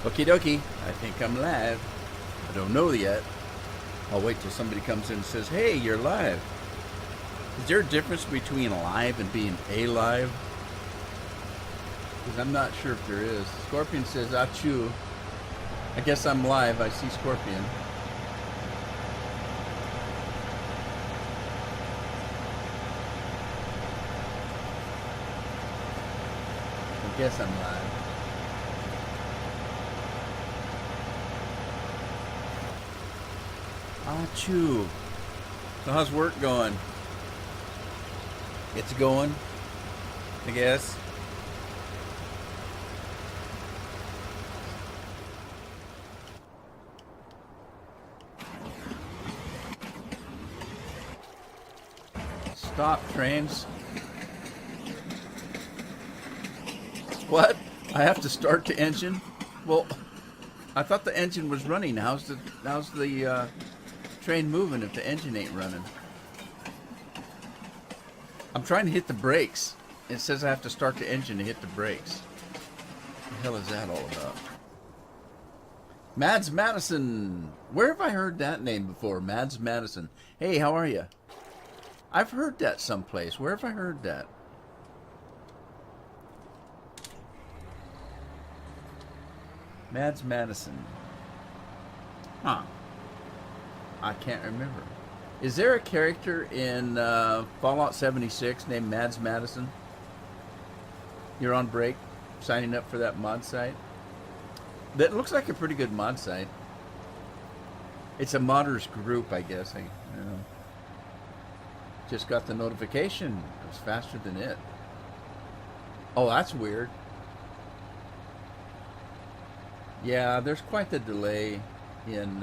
Okie dokie. I think I'm live. I don't know yet. I'll wait till somebody comes in and says, hey, you're live. Is there a difference between live and being alive? Because I'm not sure if there is. Scorpion says, achoo. I guess I'm live. I see Scorpion. I guess I'm live. Achoo. So how's work going? It's going, I guess. Stop, trains. What? I have to start the engine? Well, I thought the engine was running. How's the train moving if the engine ain't running? I'm trying to hit the brakes. It says I have to start the engine to hit the brakes. What the hell is that all about? Mads Madison. Where have I heard that name before? Mads Madison. Hey, how are you? I've heard that someplace. Where have I heard that? Mads Madison. Huh. I can't remember. Is there a character in Fallout 76 named Mads Madison? You're on break, signing up for that mod site? That looks like a pretty good mod site. It's a modders group, I guess. I don't know. Just got the notification. It was faster than it. Oh, that's weird. Yeah, there's quite the delay in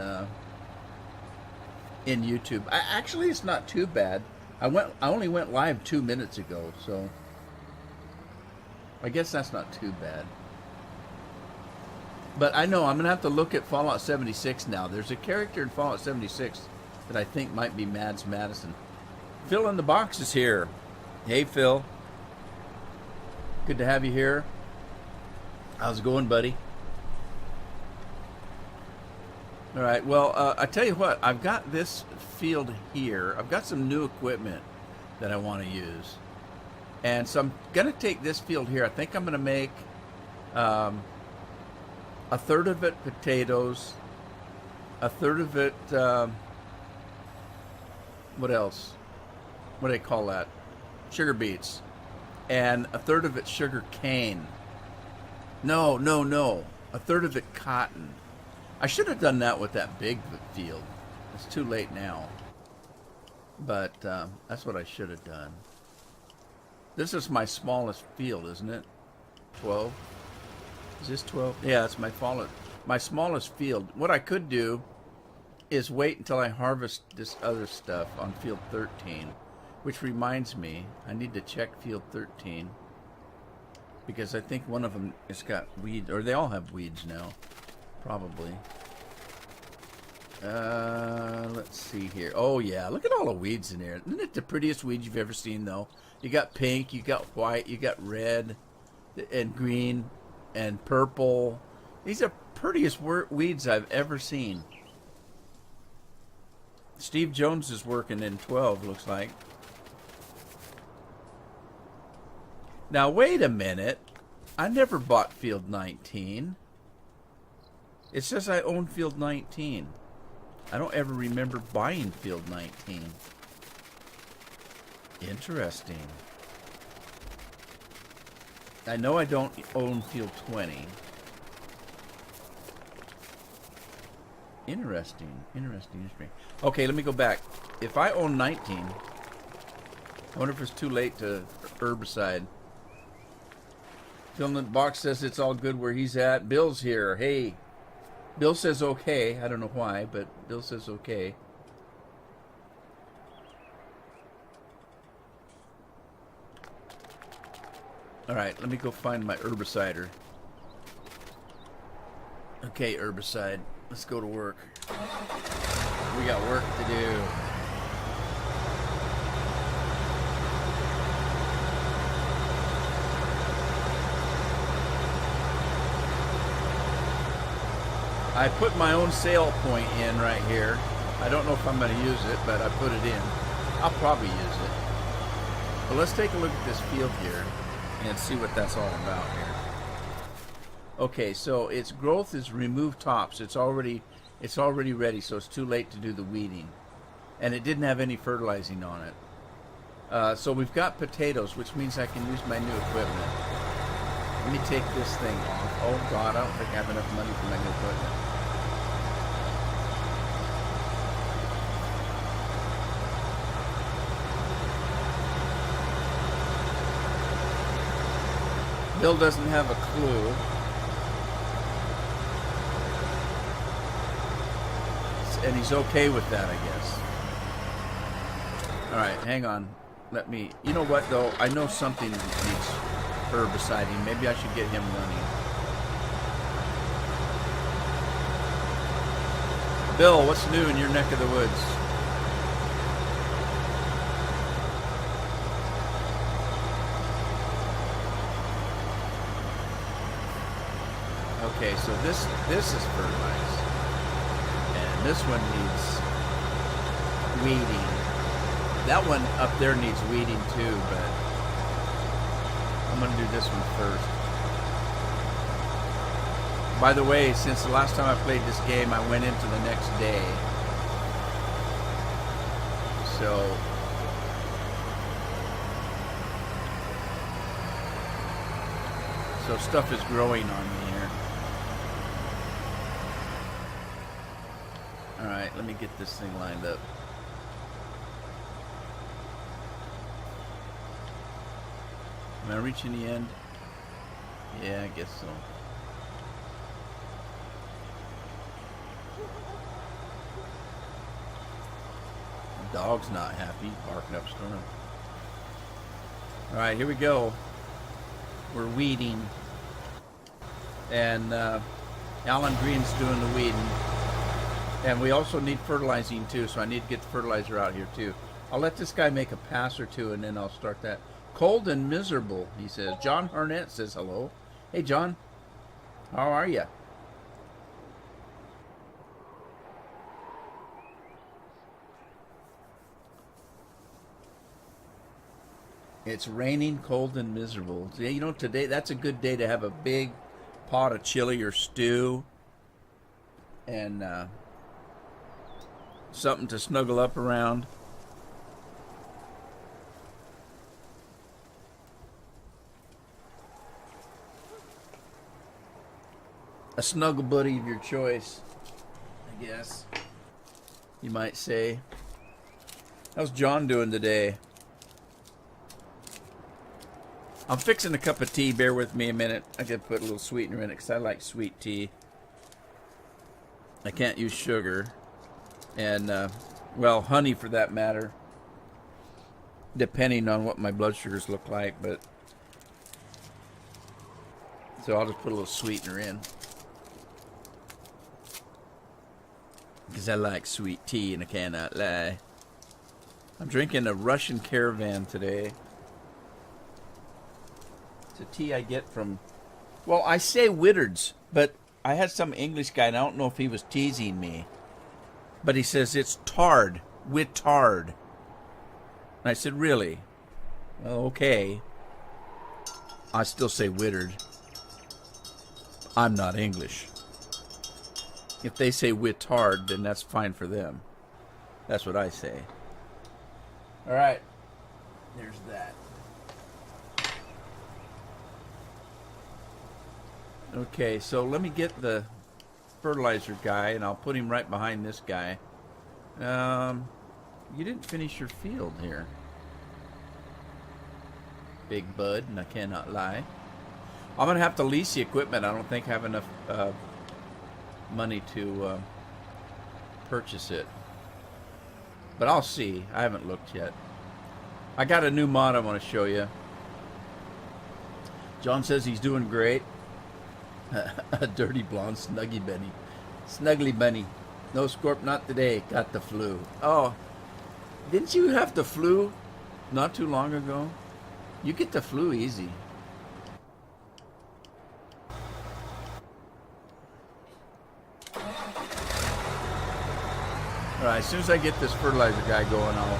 YouTube. Actually, it's not too bad. I only went live 2 minutes ago, so I guess that's not too bad. But I know I'm gonna have to look at Fallout 76 now. There's a character in Fallout 76 that I think might be Mads Madison. Phil in the box is here. Hey, Phil. Good to have you here. How's it going, buddy? All right, well, I tell you what, I've got this field here. I've got some new equipment that I want to use. And so I'm going to take this field here. I think I'm going to make a third of it potatoes, a third of it, what else? What do they call that? Sugar beets. And a third of it sugar cane. No. A third of it cotton. I should have done that with that big field. It's too late now. But that's what I should have done. This is my smallest field, isn't it? 12? Is this 12? Yeah, it's my smallest field. What I could do is wait until I harvest this other stuff on field 13. Which reminds me, I need to check field 13. Because I think one of them has got weeds, or they all have weeds now. Probably. Let's see here. Oh, yeah. Look at all the weeds in there. Isn't it the prettiest weeds you've ever seen, though? You got pink, you got white, you got red, and green, and purple. These are prettiest weeds I've ever seen. Steve Jones is working in 12, looks like. Now, wait a minute. I never bought field 19. It says I own field 19. I don't ever remember buying field 19. Interesting. I know I don't own field 20. Interesting. Okay, let me go back. If I own 19, I wonder if it's too late to herbicide. Phil in the box says it's all good where he's at. Bill's here. Hey. Bill says okay. I don't know why, but Bill says okay. All right, let me go find my herbicider. Okay, herbicide. Let's go to work. We got work to do. I put my own sale point in right here. I don't know if I'm going to use it, but I put it in. I'll probably use it. But let's take a look at this field here and see what that's all about here. Okay, so its growth is remove tops. It's already ready, so it's too late to do the weeding. And it didn't have any fertilizing on it. So we've got potatoes, which means I can use my new equipment. Let me take this thing off. Oh God, I don't think I have enough money for my new equipment. Bill doesn't have a clue. And he's okay with that, I guess. Alright, hang on. Let me... You know what, though? I know something needs herbiciding. Maybe I should get him running. Bill, what's new in your neck of the woods? Okay, so this is fertilized. And this one needs weeding. That one up there needs weeding too, but I'm going to do this one first. By the way, since the last time I played this game, I went into the next day. So stuff is growing on me here. Alright, let me get this thing lined up. Am I reaching the end? Yeah, I guess so. The dog's not happy, barking up storm. Alright, here we go. We're weeding. And Alan Green's doing the weeding. And we also need fertilizing too, so I need to get the fertilizer out here too. I'll let this guy make a pass or two and then I'll start that. Cold and miserable, he says. John Harnett says hello. Hey, John. How are you? It's raining, cold, and miserable. Yeah, you know, today, that's a good day to have a big pot of chili or stew. And something to snuggle up around. A snuggle buddy of your choice, I guess you might say. How's John doing today? I'm fixing a cup of tea. Bear with me a minute. I could put a little sweetener in it because I like sweet tea. I can't use sugar. And, well, honey for that matter. Depending on what my blood sugars look like. But so I'll just put a little sweetener in. Because I like sweet tea and I cannot lie. I'm drinking a Russian Caravan today. It's a tea I get from... Well, I say Whittard's, but I had some English guy, and I don't know if he was teasing me. But he says it's Tard. Whittard. And I said, really? Well, okay. I still say Whittard. I'm not English. If they say Whittard, then that's fine for them. That's what I say. All right. There's that. Okay, so let me get the fertilizer guy, and I'll put him right behind this guy. You didn't finish your field here. Big bud, and I cannot lie. I'm going to have to lease the equipment. I don't think I have enough... money to purchase it, but I'll see. I haven't looked yet. I got a new mod I want to show you. John says he's doing great. A dirty blonde snuggy bunny. Snuggly bunny. No, Scorp, not today. Got the flu. Oh, didn't you have the flu not too long ago? You get the flu easy. Right, as soon as I get this fertilizer guy going, I'll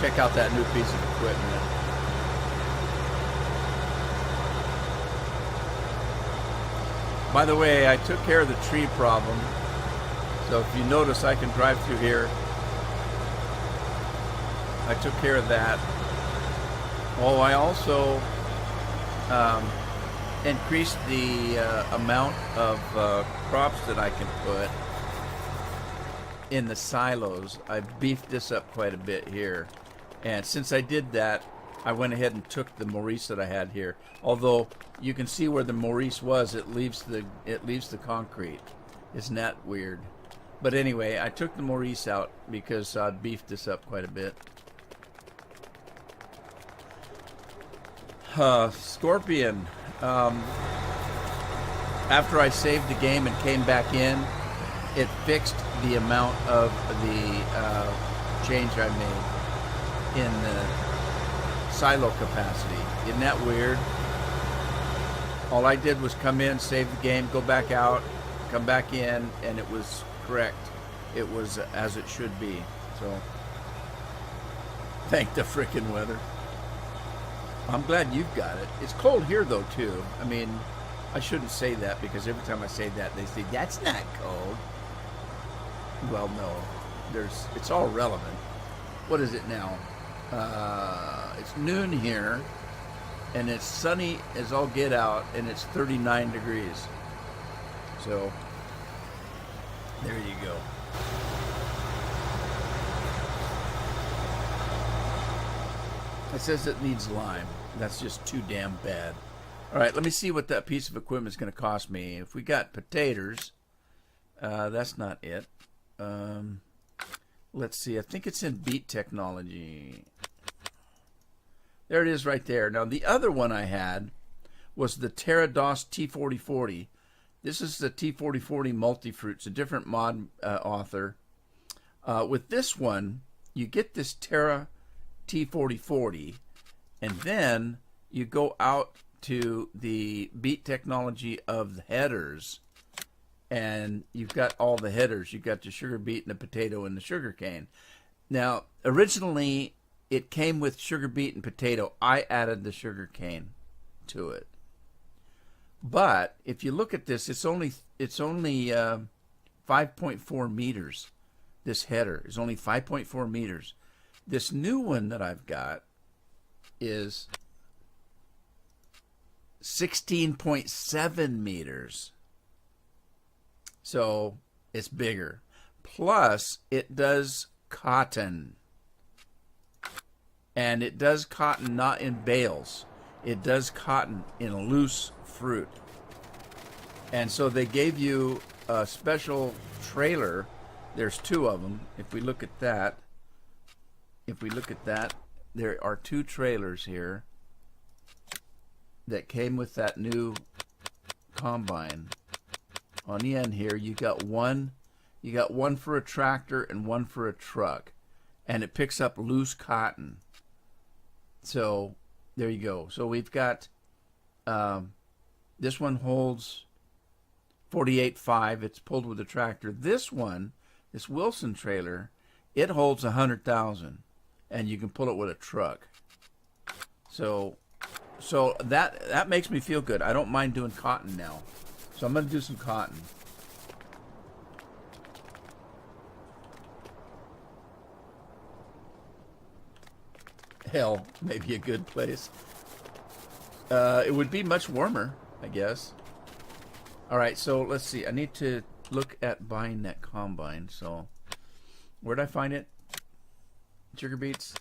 check out that new piece of equipment. By the way, I took care of the tree problem. So if you notice, I can drive through here. I took care of that. Oh, I also increased the amount of crops that I can put in the silos. I beefed this up quite a bit here. And since I did that, I went ahead and took the Maurice that I had here. Although you can see where the Maurice was, it leaves the concrete. Isn't that weird? But anyway, I took the Maurice out because I beefed this up quite a bit. Scorpion. After I saved the game and came back in, it fixed the amount of the change I made in the silo capacity. Isn't that weird? All I did was come in, save the game, go back out, come back in, and it was correct. It was as it should be. So, thank the frickin' weather. I'm glad you've got it. It's cold here though too. I mean, I shouldn't say that because every time I say that, they say that's not cold. Well, no, it's all relevant. What is it now? It's noon here, and it's sunny as all get out, and it's 39 degrees. So, there you go. It says it needs lime. That's just too damn bad. All right, let me see what that piece of equipment is going to cost me. If we got potatoes, that's not it. Let's see. I think it's in Beat Technology. There it is right there. Now, the other one I had was the TerraDOS T4040. This is the T4040 Multifruit. It's a different mod author. With this one, you get this Terra T4040, and then you go out to the Beat Technology of the headers, and you've got all the headers. You've got the sugar beet and the potato and the sugar cane. Now, originally, it came with sugar beet and potato. I added the sugar cane to it. But if you look at this, it's only 5.4 meters. This header is only 5.4 meters. This new one that I've got is 16.7 meters. So it's bigger. Plus, it does cotton. And it does cotton not in bales. It does cotton in loose fruit. And so they gave you a special trailer. There's two of them. If we look at that, there are two trailers here that came with that new combine. On the end here, you got one for a tractor and one for a truck, and it picks up loose cotton. So there you go. So we've got this one holds 48.5. It's pulled with a tractor. This one, this Wilson trailer, it holds 100,000, and you can pull it with a truck. So that makes me feel good. I don't mind doing cotton now. So I'm going to do some cotton. Hell, maybe a good place. It would be much warmer, I guess. All right, so let's see. I need to look at buying that combine. So where'd I find it? Sugar beets.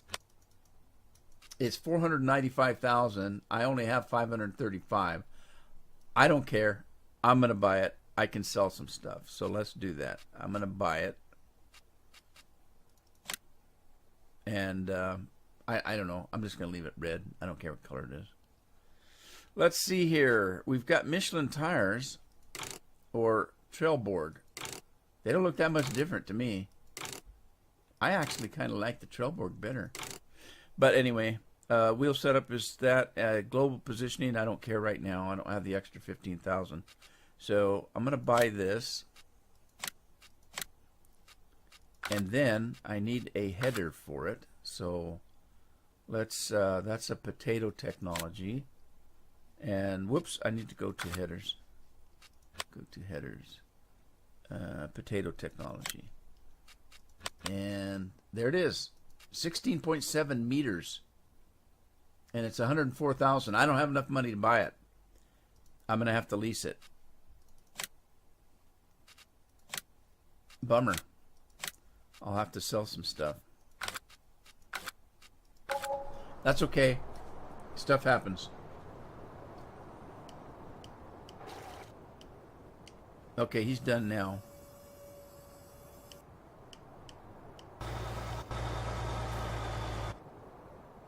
It's 495,000. I only have 535. I don't care. I'm going to buy it. I can sell some stuff. So let's do that. I'm going to buy it. And I don't know. I'm just going to leave it red. I don't care what color it is. Let's see here. We've got Michelin tires or Trailborg. They don't look that much different to me. I actually kind of like the Trailborg better. But anyway, wheel setup is that. Global positioning, I don't care right now. I don't have the extra 15,000. So I'm going to buy this. And then I need a header for it. So let's, that's a potato technology. And whoops, I need to go to headers. Go to headers. Potato technology. And there it is. 16.7 meters. And it's 104,000. I don't have enough money to buy it. I'm going to have to lease it. Bummer. I'll have to sell some stuff. That's okay. Stuff happens. Okay, he's done now.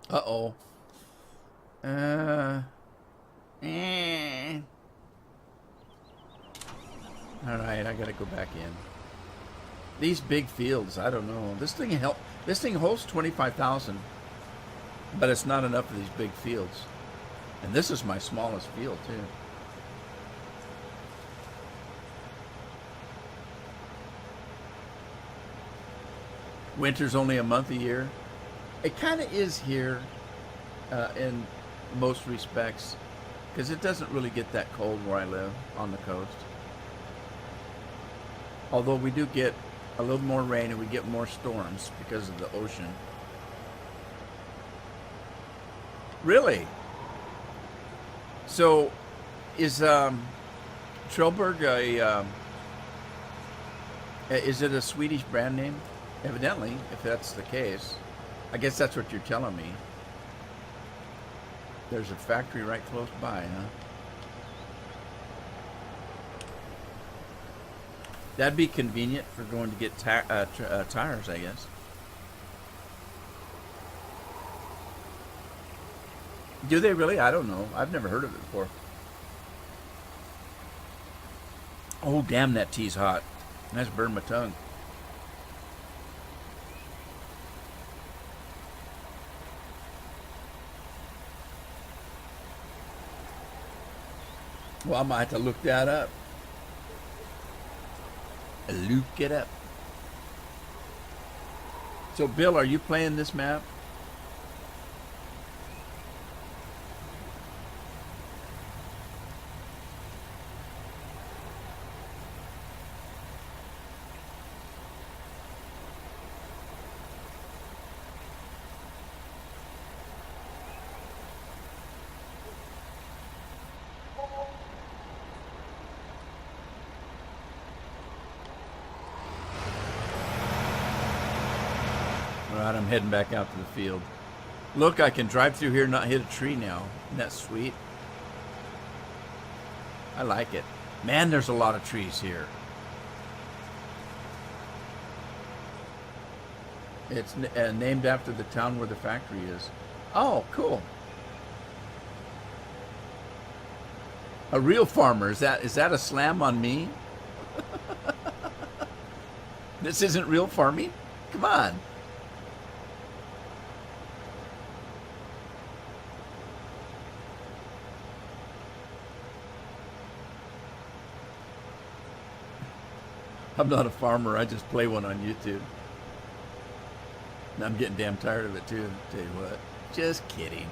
Uh-oh. Alright, I gotta go back in. These big fields, I don't know. This thing holds 25,000, but it's not enough for these big fields. And this is my smallest field too. Winter's only a month a year. It kind of is here in most respects, because it doesn't really get that cold where I live on the coast. Although we do get a little more rain and we get more storms because of the ocean. Really? So, is Trelleborg is it a Swedish brand name? Evidently, if that's the case. I guess that's what you're telling me. There's a factory right close by, huh? That'd be convenient for going to get tires, I guess. Do they really? I don't know. I've never heard of it before. Oh, damn, that tea's hot. That's burned my tongue. Well, I might have to look that up. Look it up. So, Bill, are you playing this map? Alright, I'm heading back out to the field. Look, I can drive through here and not hit a tree now. Isn't that sweet? I like it. Man, there's a lot of trees here. It's named after the town where the factory is. Oh, cool. A real farmer. Is that a slam on me? This isn't real farming? Come on. I'm not a farmer. I just play one on YouTube. And I'm getting damn tired of it too. Tell you what. Just kidding.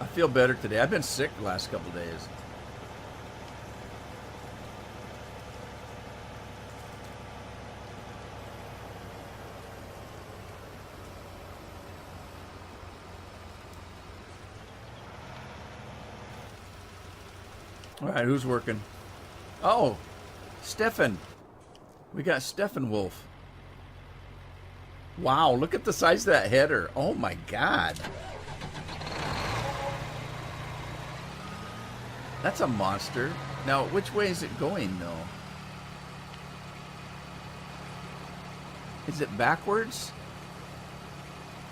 I feel better today. I've been sick the last couple days. All right, who's working? Oh, Stefan. We got Stefan Wolf. Wow, look at the size of that header. Oh my God. That's a monster. Now, which way is it going though? Is it backwards?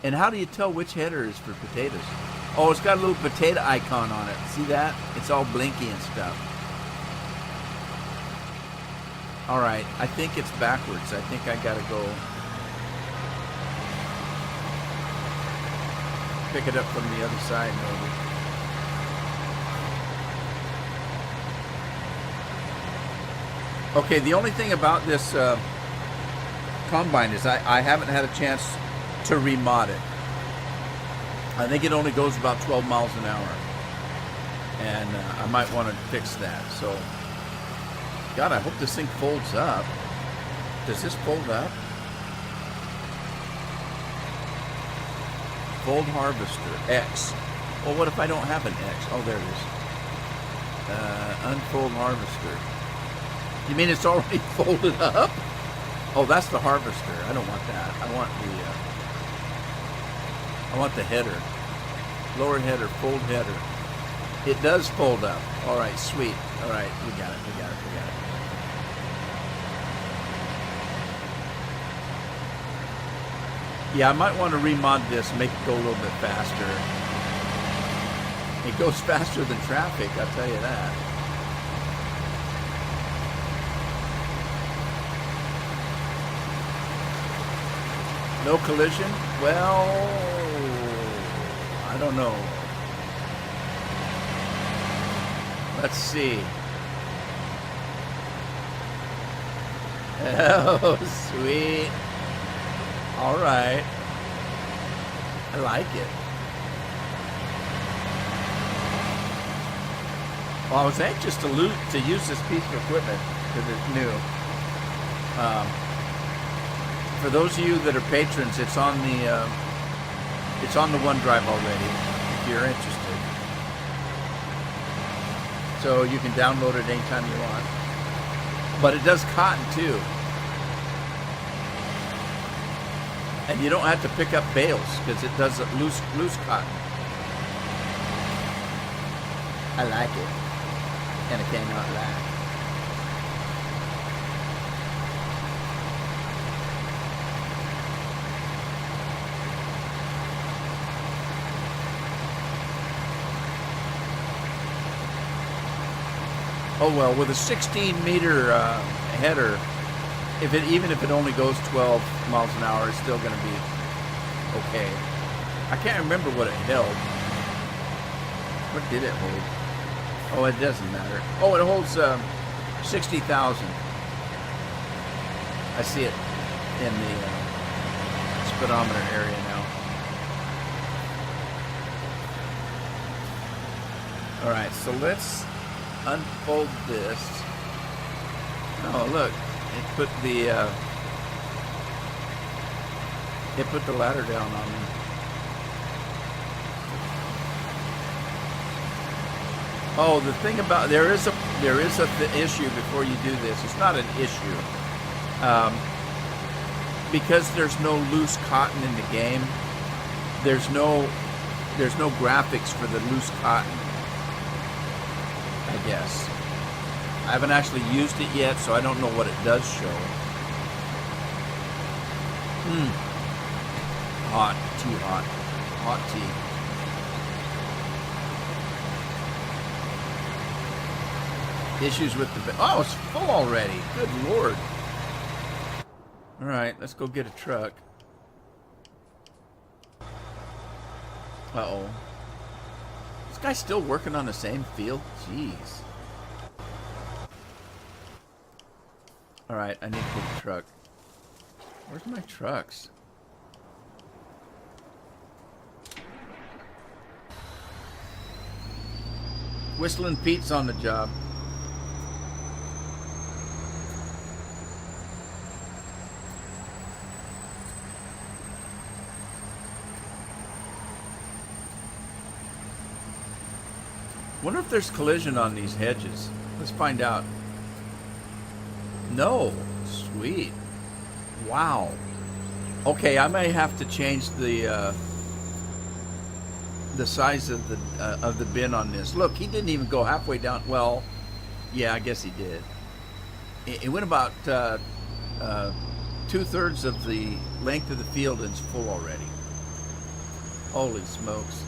And how do you tell which header is for potatoes? Oh, it's got a little potato icon on it. See that? It's all blinky and stuff. All right, I think it's backwards. I think I gotta go pick it up from the other side, maybe. Okay, the only thing about this combine is I haven't had a chance to remod it. I think it only goes about 12 miles an hour. And I might want to fix that. So, God, I hope this thing folds up. Does this fold up? Fold harvester, X. Well, what if I don't have an X? Oh, there it is. Unfold harvester. You mean it's already folded up? Oh, that's the harvester. I don't want that. I want the header. Lower header, fold header. It does fold up. All right, sweet. All right, we got it. Yeah, I might want to remod this and make it go a little bit faster. It goes faster than traffic, I'll tell you that. No collision? Well, I don't know. Let's see. Oh, sweet. All right. I like it. Well, I was anxious to use this piece of equipment because it's new. For those of you that are patrons, it's on the OneDrive already. If you're interested, so you can download it anytime you want. But it does cotton too, and you don't have to pick up bales because it does loose cotton. I like it, and I cannot lie. Oh well, with a 16-meter header, even if it only goes 12 miles an hour, it's still going to be okay. I can't remember what it held. What did it hold? Oh, it doesn't matter. Oh, it holds 60,000. I see it in the speedometer area now. All right, so let's unfold this. Oh, look, it put the ladder down on me. Oh, the thing about there is a issue before you do this. It's not an issue because there's no loose cotton in the game. There's no graphics for the loose cotton, I guess. I haven't actually used it yet, so I don't know what it does show. Hot, too hot. Hot tea. Issues with the... Oh, it's full already. Good Lord. All right, let's go get a truck. Uh-oh. This guy's still working on the same field? Jeez. All right, I need to get a truck. Where's my trucks? Whistling Pete's on the job. Wonder if there's collision on these hedges. Let's find out. No. Sweet. Wow. Okay, I may have to change the size of the bin on this. Look, he didn't even go halfway down. Well, yeah, I guess he did. It went about 2/3 of the length of the field and it's full already. Holy smokes.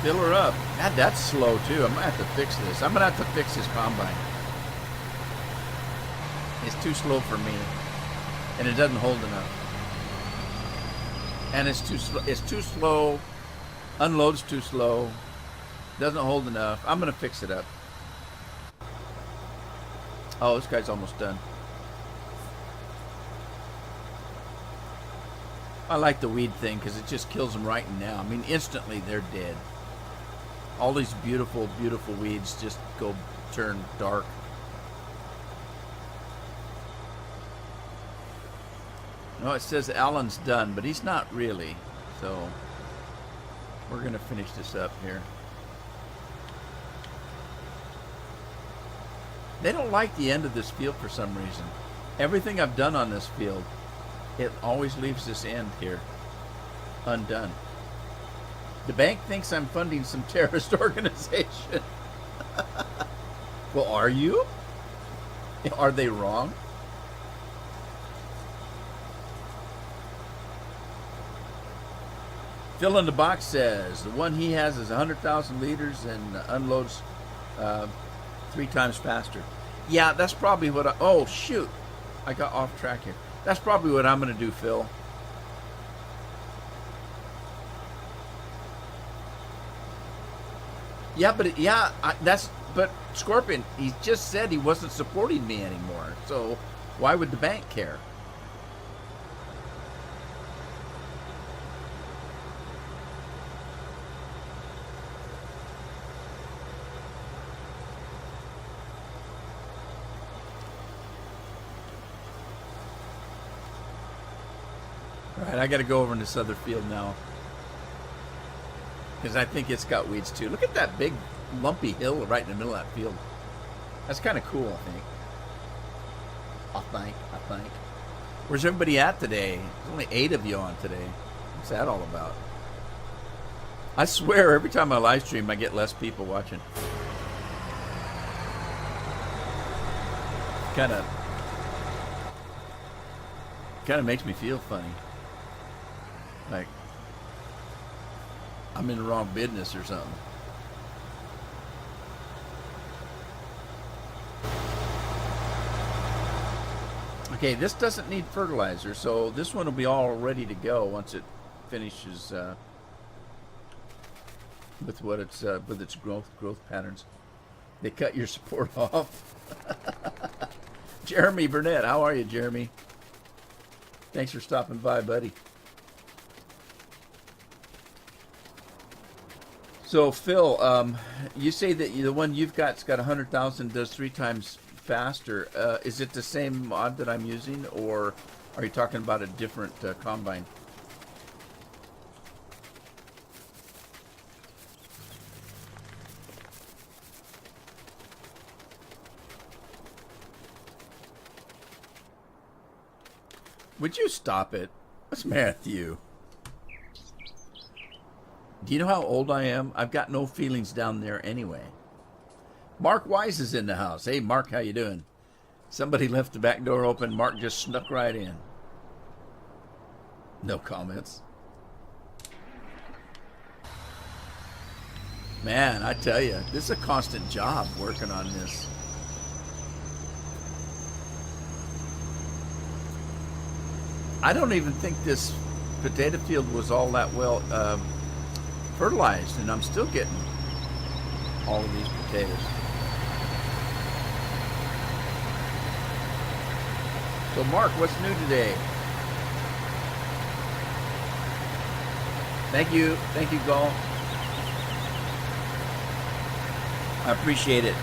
Fill her up. God, that's slow too. I'm gonna have to fix this. I'm gonna have to fix this combine. It's too slow for me, and it doesn't hold enough. And it's too slow. It's too slow. Unloads too slow. Doesn't hold enough. I'm gonna fix it up. Oh, this guy's almost done. I like the weed thing because it just kills them right now. I mean, instantly they're dead. All these beautiful, beautiful weeds just go turn dark. No, it says Alan's done, but he's not really. So we're going to finish this up here. They don't like the end of this field for some reason. Everything I've done on this field, it always leaves this end here undone. The bank thinks I'm funding some terrorist organization. Well, are you? Are they wrong? Phil in the box says the one he has is 100,000 liters and unloads 3 times faster. Yeah, that's probably what I... Oh, shoot. I got off track here. That's probably what I'm going to do, Phil. Yeah, but... But Scorpion, he just said he wasn't supporting me anymore. So why would the bank care? All right, I got to go over in this other field now. Because I think it's got weeds too. Look at that big lumpy hill right in the middle of that field. That's kind of cool, I think. Where's everybody at today? There's only 8 of you on today. What's that all about? I swear, every time I live stream, I get less people watching. Kind of makes me feel funny. Like I'm in the wrong business or something. Okay, this doesn't need fertilizer, so this one will be all ready to go once it finishes with what it's with its growth patterns. They cut your support off. Jeremy Burnett, how are you, Jeremy? Thanks for stopping by, buddy. So Phil, you say that the one you've got's got 100,000, does 3 times faster. Is it the same mod that I'm using, or are you talking about a different combine? Would you stop it? What's the matter with you? Do you know how old I am? I've got no feelings down there anyway. Mark Wise is in the house. Hey, Mark, how you doing? Somebody left the back door open. Mark just snuck right in. No comments. Man, I tell you, this is a constant job working on this. I don't even think this potato field was all that well fertilized, and I'm still getting all of these potatoes. So Mark, what's new today? Thank you, Gol. I appreciate it.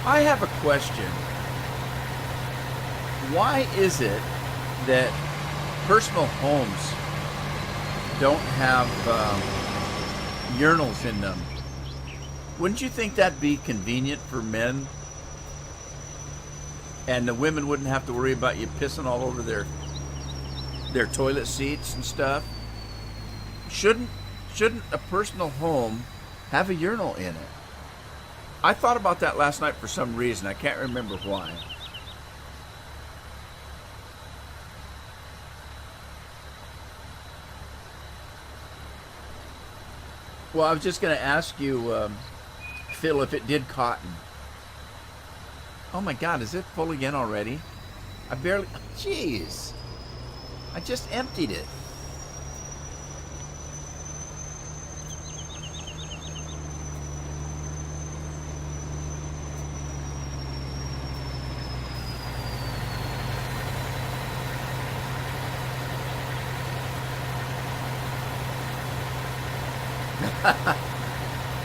I have a question. Why is it that personal homes don't have urinals in them? Wouldn't you think that'd be convenient for men? And the women wouldn't have to worry about you pissing all over their their toilet seats and stuff. Shouldn't a personal home have a urinal in it? I thought about that last night for some reason. I can't remember why. Well, I was just going to ask you, Phil, if it did cotton. Oh my God, is it full again already? I barely... Jeez. I just emptied it.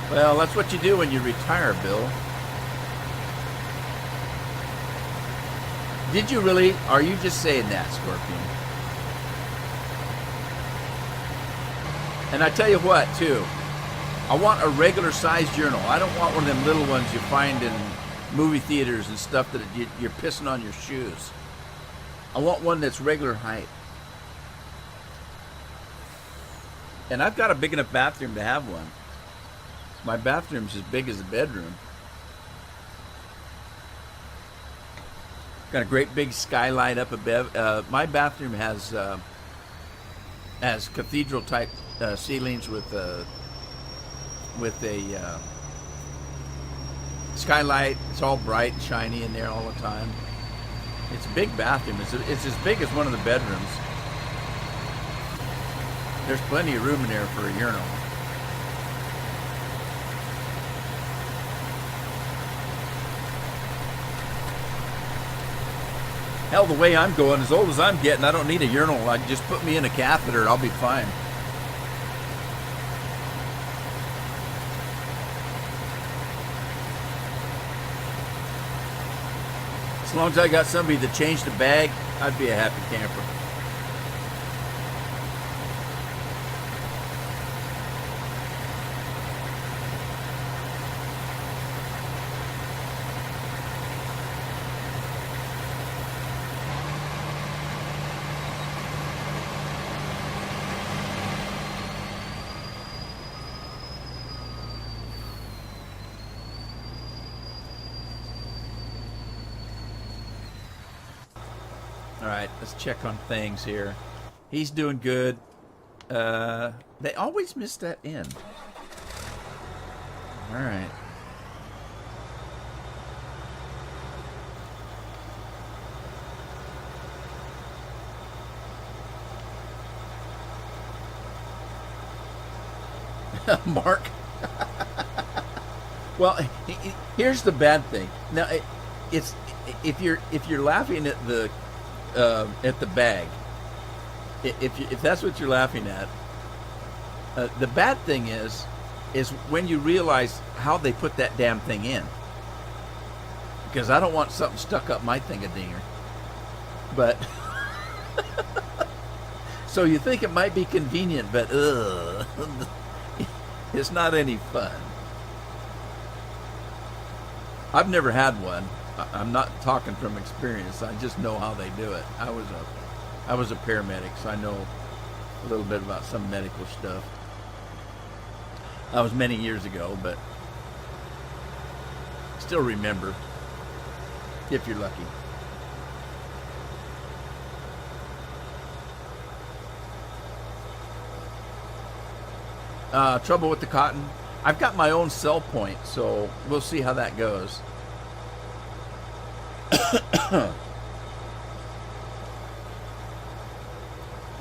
Well, that's what you do when you retire, Bill. Did you really? Are you just saying that, Scorpion? And I tell you what, too. I want a regular sized urinal. I don't want one of them little ones you find in movie theaters and stuff that you're pissing on your shoes. I want one that's regular height. And I've got a big enough bathroom to have one. My bathroom's as big as a bedroom. Got a great big skylight up above. My bathroom has cathedral type ceilings with a skylight. It's all bright and shiny in there all the time. It's a big bathroom. It's as big as one of the bedrooms. There's plenty of room in there for a urinal. Hell, the way I'm going, as old as I'm getting, I don't need a urinal. I just put me in a catheter, I'll be fine. As long as I got somebody to change the bag, I'd be a happy camper. All right, let's check on things here. He's doing good. They always miss that end. All right. Mark. Well, here's the bad thing. Now, it's if you're laughing at the bag, if that's what you're laughing at, the bad thing is when you realize how they put that damn thing in. Because I don't want something stuck up my thing-a-dinger. But so you think it might be convenient, but it's not any fun. I've never had one. I'm not talking from experience. I just know how they do it. I was a paramedic, so I know a little bit about some medical stuff. That was many years ago, but still remember, if you're lucky. Trouble with the cotton. I've got my own sell point, so we'll see how that goes.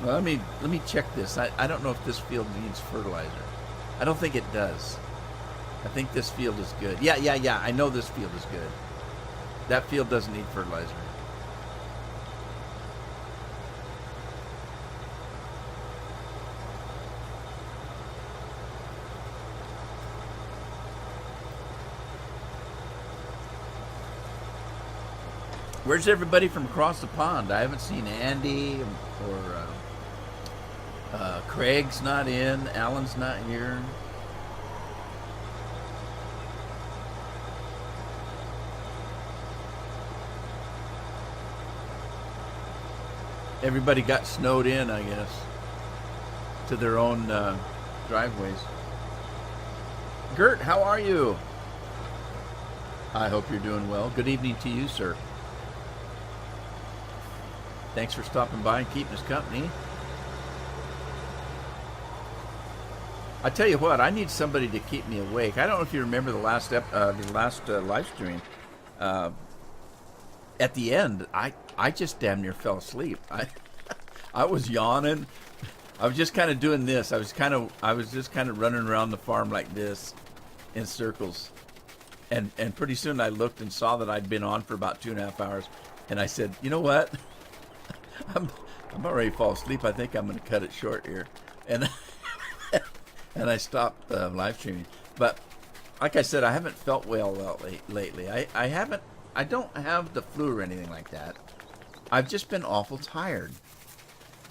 Well, let me check this. I don't know if this field needs fertilizer. I don't think it does. I think this field is good. Yeah. I know this field is good. That field doesn't need fertilizer. Where's everybody from across the pond? I haven't seen Andy or Craig's not in. Alan's not here. Everybody got snowed in, I guess, to their own driveways. Gert, how are you? I hope you're doing well. Good evening to you, sir. Thanks for stopping by and keeping us company. I tell you what, I need somebody to keep me awake. I don't know if you remember the last live stream. At the end, I just damn near fell asleep. I was yawning. I was just kind of doing this. I was just kind of running around the farm like this in circles. And pretty soon I looked and saw that I'd been on for about 2.5 hours. And I said, you know what? I'm about ready to fall asleep. I think I'm going to cut it short here. And and I stopped live streaming. But like I said, I haven't felt well lately. I don't have the flu or anything like that. I've just been awful tired.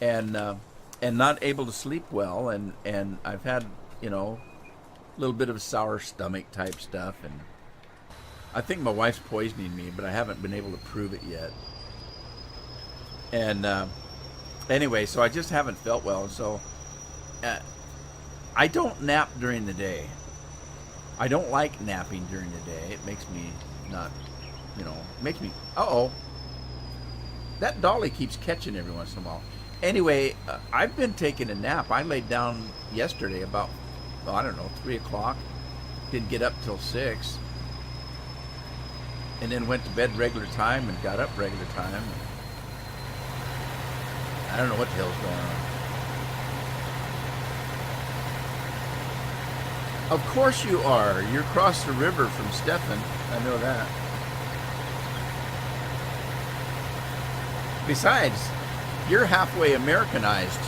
And not able to sleep well. And I've had, a little bit of a sour stomach type stuff. And I think my wife's poisoning me, but I haven't been able to prove it yet. And anyway, so I just haven't felt well. So I don't nap during the day. I don't like napping during the day. It makes me not, makes me, that dolly keeps catching every once in a while. Anyway, I've been taking a nap. I laid down yesterday about, 3 o'clock. Didn't get up till 6. And then went to bed regular time and got up regular time. I don't know what the hell's going on. Of course you are. You're across the river from Stefan. I know that. Besides, you're halfway Americanized.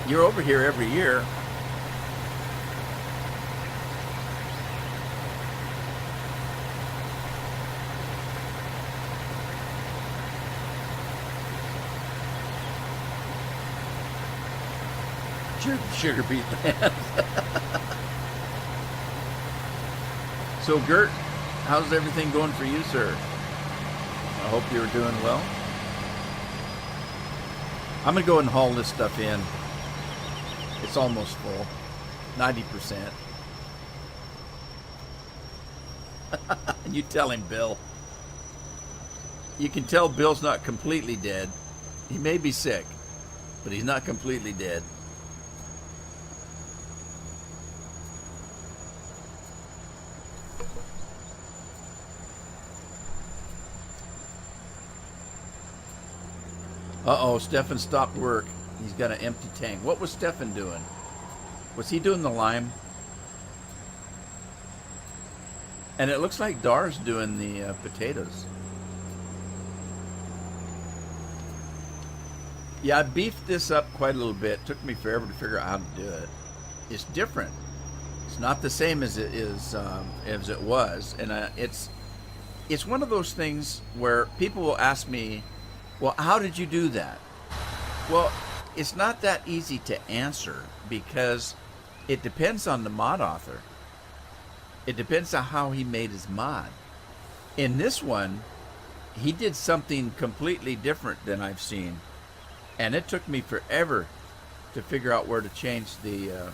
You're over here every year. Sugar beet land. So Gert, how's everything going for you, sir? I hope you're doing well. I'm gonna go and haul this stuff in. It's almost full, 90%. You tell him, Bill. You can tell Bill's not completely dead. He may be sick, but he's not completely dead. Uh-oh, Stefan stopped work. He's got an empty tank. What was Stefan doing? Was he doing the lime? And it looks like Dar's doing the potatoes. Yeah, I beefed this up quite a little bit. Took me forever to figure out how to do it. It's different. It's not the same as it is as it was, and it's one of those things where people will ask me, well, how did you do that? Well, it's not that easy to answer because it depends on the mod author. It depends on how he made his mod. In this one, he did something completely different than I've seen. And it took me forever to figure out where to change the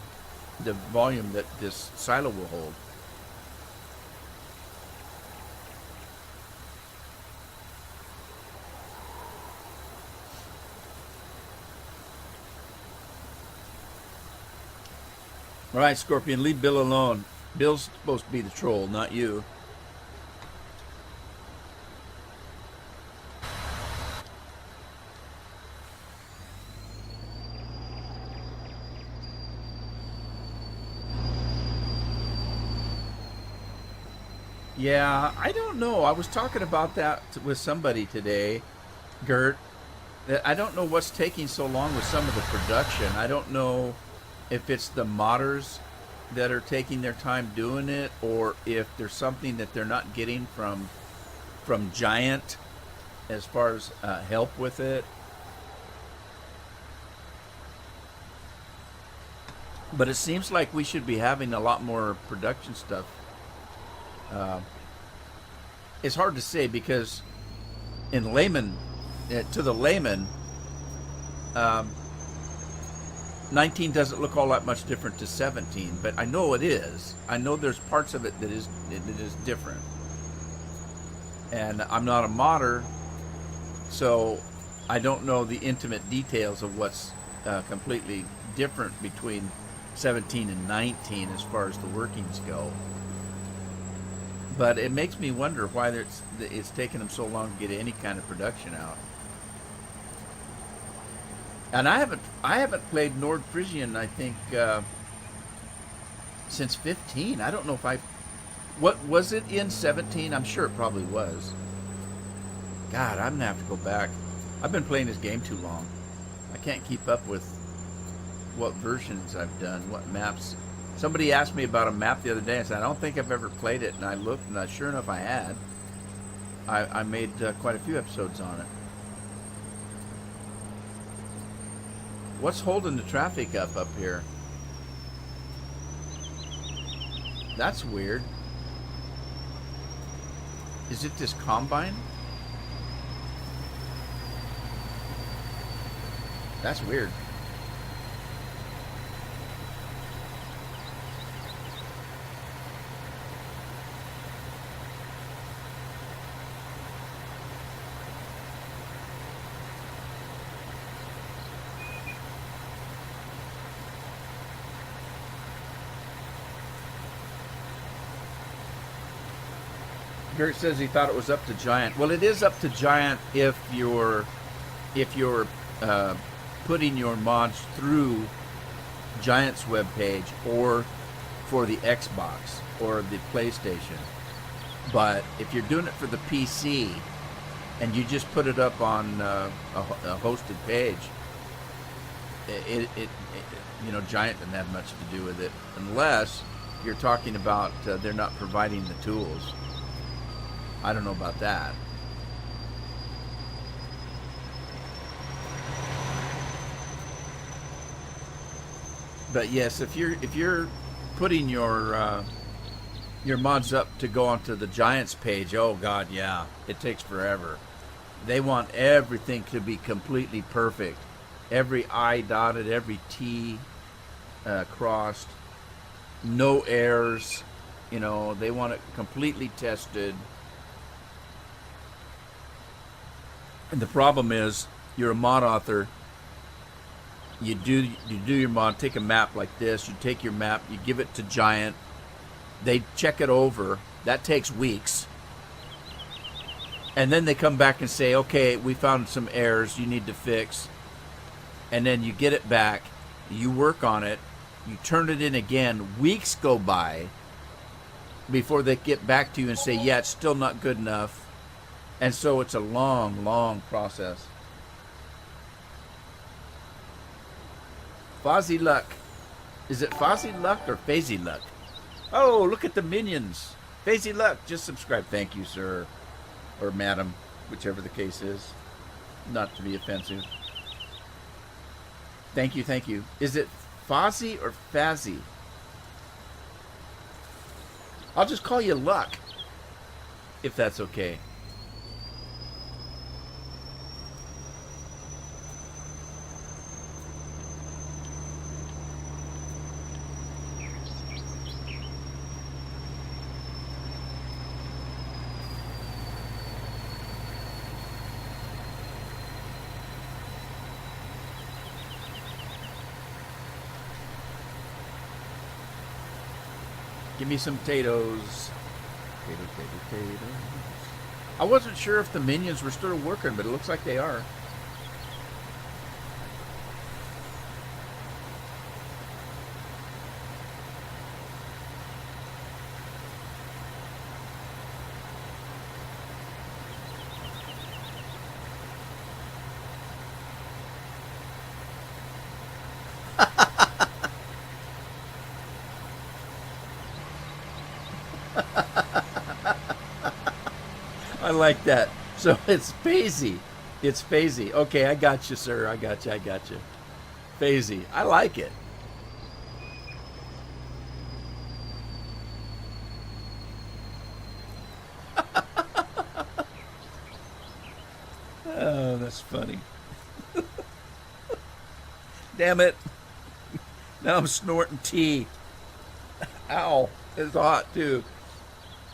volume that this silo will hold. All right, Scorpion, leave Bill alone. Bill's supposed to be the troll, not you. Yeah, I don't know. I was talking about that with somebody today, Gert. I don't know what's taking so long with some of the production. I don't know if it's the modders that are taking their time doing it, or if there's something that they're not getting from Giant as far as help with it. But it seems like we should be having a lot more production stuff. It's hard to say because in layman to the layman, um, 19 doesn't look all that much different to 17, but I know it is. I know there's parts of it that is different. And I'm not a modder, so I don't know the intimate details of what's completely different between 17 and 19 as far as the workings go. But it makes me wonder why it's taken them so long to get any kind of production out. And I haven't played Nord Frisian, I think, since 15. I don't know if what was it in 17? I'm sure it probably was. God, I'm gonna have to go back. I've been playing this game too long. I can't keep up with what versions I've done, what maps. Somebody asked me about a map the other day. I said, I don't think I've ever played it. And I looked, and sure enough, I had. I made quite a few episodes on it. What's holding the traffic up here? That's weird. Is it this combine? That's weird. Gert says he thought it was up to Giant. Well, it is up to Giant if you're putting your mods through Giant's webpage or for the Xbox or the PlayStation. But if you're doing it for the PC and you just put it up on a hosted page, it Giant doesn't have much to do with it unless you're talking about they're not providing the tools. I don't know about that. But yes, if you're putting your mods up to go onto the Giants page, oh God, yeah, it takes forever. They want everything to be completely perfect. Every I dotted, every T crossed, no errors. They want it completely tested. And the problem is, you're a mod author. You do your mod, take a map like this. You take your map, you give it to Giant. They check it over. That takes weeks. And then they come back and say, okay, we found some errors you need to fix. And then you get it back. You work on it. You turn it in again. Weeks go by before they get back to you and say, yeah, it's still not good enough. And so it's a long, long process. Fozzie Luck. Is it Fozzie Luck or Fazy Luck? Oh, look at the minions. Fazy Luck, just subscribe. Thank you, sir. Or madam, whichever the case is. Not to be offensive. Thank you, thank you. Is it Fozzie or Fazzy? I'll just call you Luck, if that's okay. Give me some potatoes. Potatoes. I wasn't sure if the minions were still working, but it looks like they are. I like that. So it's Fazy. It's Fazy. Okay, I got you, sir. I got you. Fazy. I like it. Oh, that's That's funny. Damn it. Now I'm snorting tea. Ow. It's hot, too.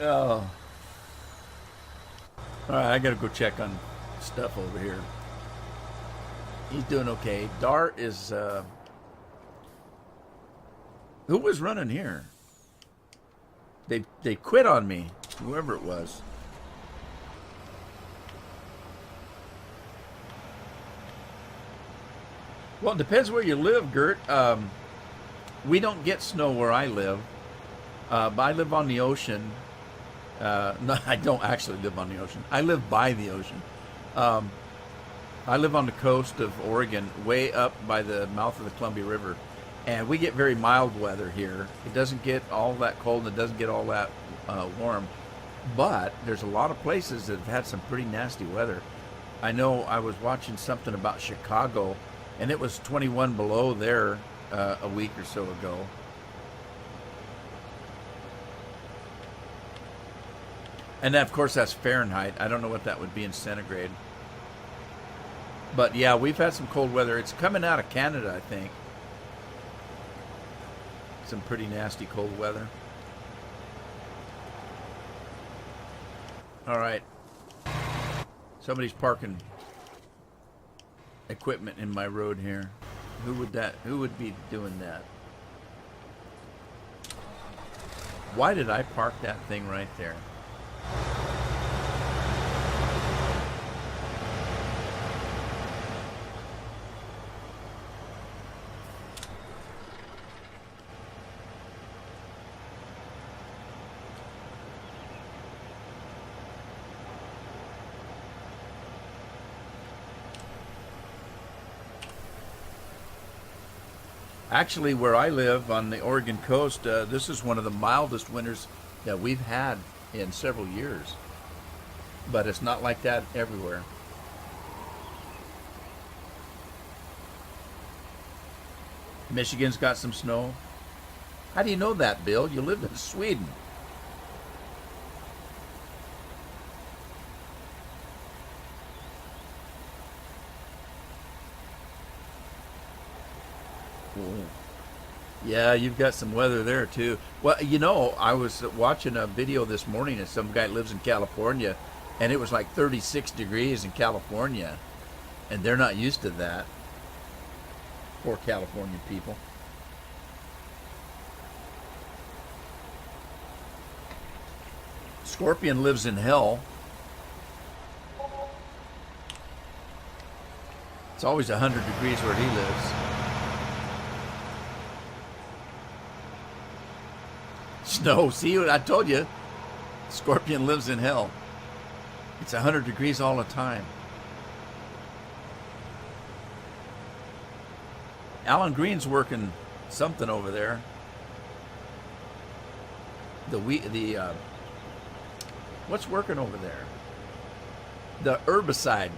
Oh. All right, I got to go check on stuff over here. He's doing okay. Dart is... who was running here? They quit on me, whoever it was. Well, it depends where you live, Gert. We don't get snow where I live. But I live on the ocean. No, I don't actually live on the ocean. I live by the ocean. I live on the coast of Oregon, way up by the mouth of the Columbia River. And we get very mild weather here. It doesn't get all that cold and it doesn't get all that warm. But there's a lot of places that have had some pretty nasty weather. I know I was watching something about Chicago, and it was 21 below there a week or so ago. And of course, that's Fahrenheit. I don't know what that would be in centigrade. But yeah, we've had some cold weather. It's coming out of Canada, I think. Some pretty nasty cold weather. All right. Somebody's parking equipment in my road here. Who would be doing that? Why did I park that thing right there? Actually, where I live on the Oregon coast, this is one of the mildest winters that we've had in several years. But it's not like that everywhere. Michigan's got some snow. How do you know that, Bill? You live in Sweden. Yeah, you've got some weather there too. Well, you know, I was watching a video this morning of some guy lives in California, and it was like 36 degrees in California, and they're not used to that. Poor California people. Scorpion lives in hell. It's always 100 degrees where he lives. Snow. See what I told you? Scorpion lives in hell. It's 100 degrees all the time. Alan Green's working something over there. What's working over there? The herbicide.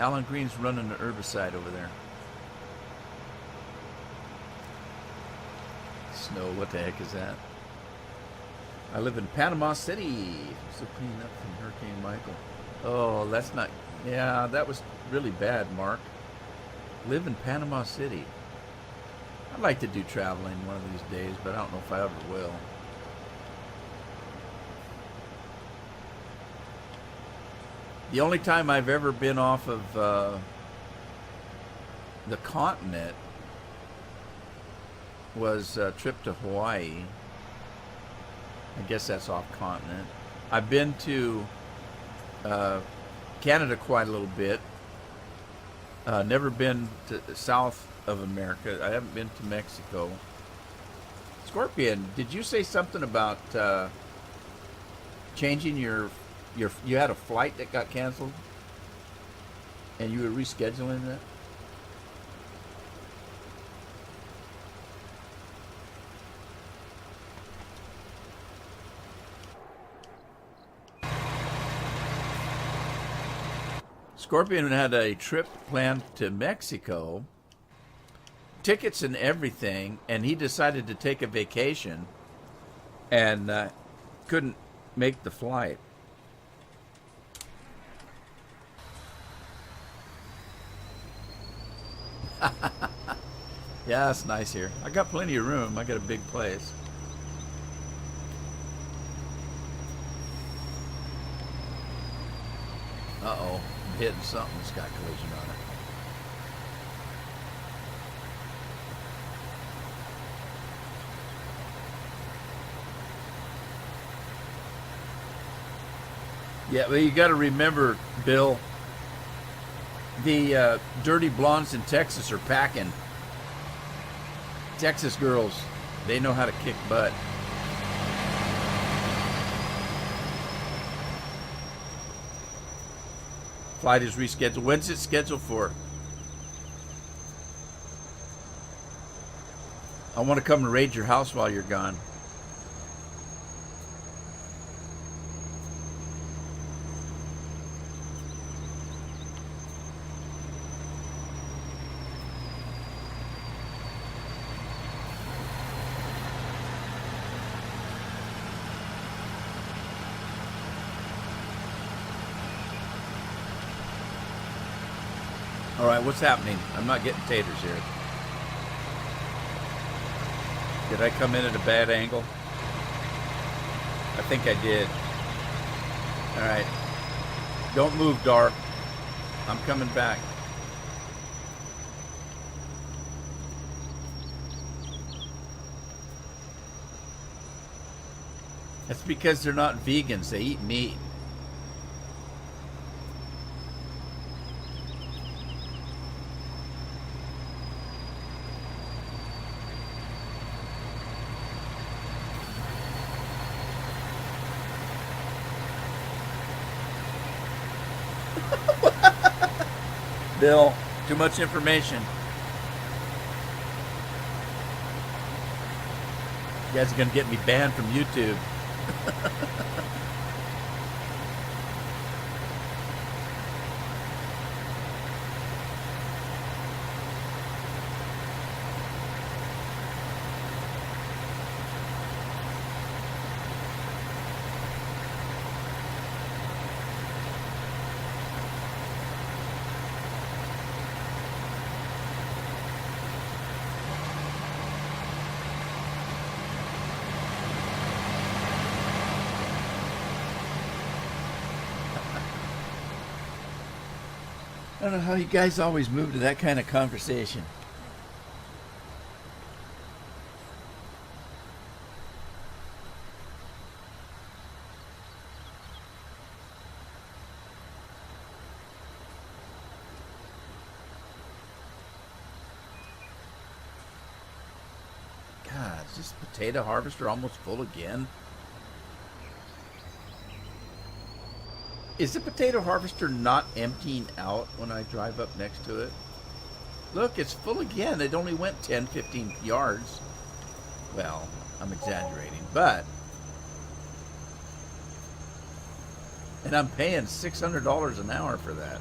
Alan Green's running the herbicide over there. Snow, what the heck is that? I live in Panama City. Still cleaning up from Hurricane Michael. Oh, that's not... Yeah, that was really bad, Mark. Live in Panama City. I'd like to do traveling one of these days, but I don't know if I ever will. The only time I've ever been off of the continent was a trip to Hawaii. I guess that's off continent. I've been to Canada quite a little bit. Never been to the south of America. I haven't been to Mexico. Scorpion, did you say something about changing your you had a flight that got canceled and you were rescheduling that? Scorpion had a trip planned to Mexico, tickets and everything, and he decided to take a vacation and couldn't make the flight. Yeah, it's nice here. I got plenty of room. I got a big place. Uh-oh. I'm hitting something that's got collision on it. Yeah, well, you got to remember, Bill, the dirty blondes in Texas are packing. Texas girls, they know how to kick butt. Flight is rescheduled. When's it scheduled for? I want to come and raid your house while you're gone. All right, what's happening? I'm not getting taters here. Did I come in at a bad angle? I think I did. All right. Don't move, Dark. I'm coming back. That's because they're not vegans. They eat meat. Bill, too much information. You guys are going to get me banned from YouTube. I don't know how you guys always move to that kind of conversation. God, is this potato harvester almost full again? Is the potato harvester not emptying out when I drive up next to it? Look, it's full again. It only went 10, 15 yards. Well, I'm exaggerating, but... And I'm paying $600 an hour for that.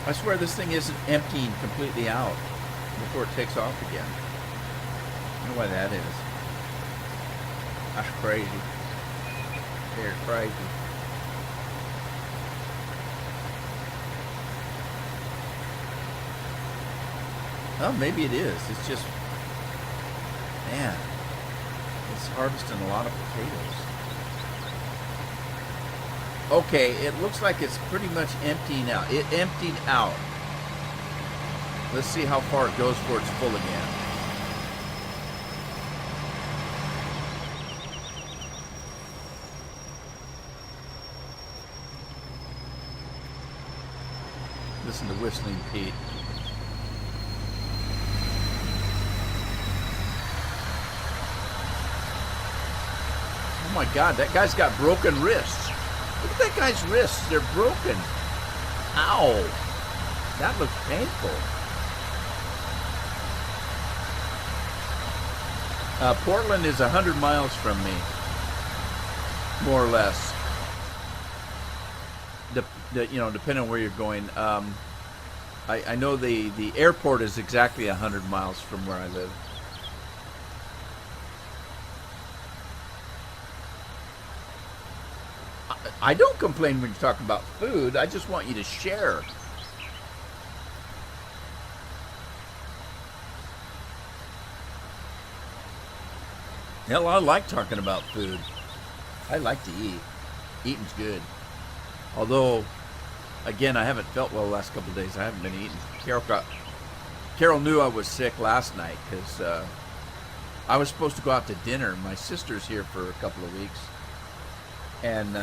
I swear this thing isn't emptying completely out before it takes off again. I don't know why that is. That's crazy. They're crazy. Oh, maybe it is. It's just, man, it's harvesting a lot of potatoes. Okay, it looks like it's pretty much emptying out. It emptied out. Let's see how far it goes before it's full again. Listen to Whistling Pete. Oh my God, that guy's got broken wrists. Look at that guy's wrists. They're broken. Ow. That looks painful. Portland is 100 miles from me. More or less. depending on where you're going. I know the airport is exactly 100 miles from where I live. I don't complain when you talk about food. I just want you to share. Hell, I like talking about food. I like to eat. Eating's good. Although, again, I haven't felt well the last couple of days. I haven't been eating. Carol knew I was sick last night because I was supposed to go out to dinner. My sister's here for a couple of weeks, and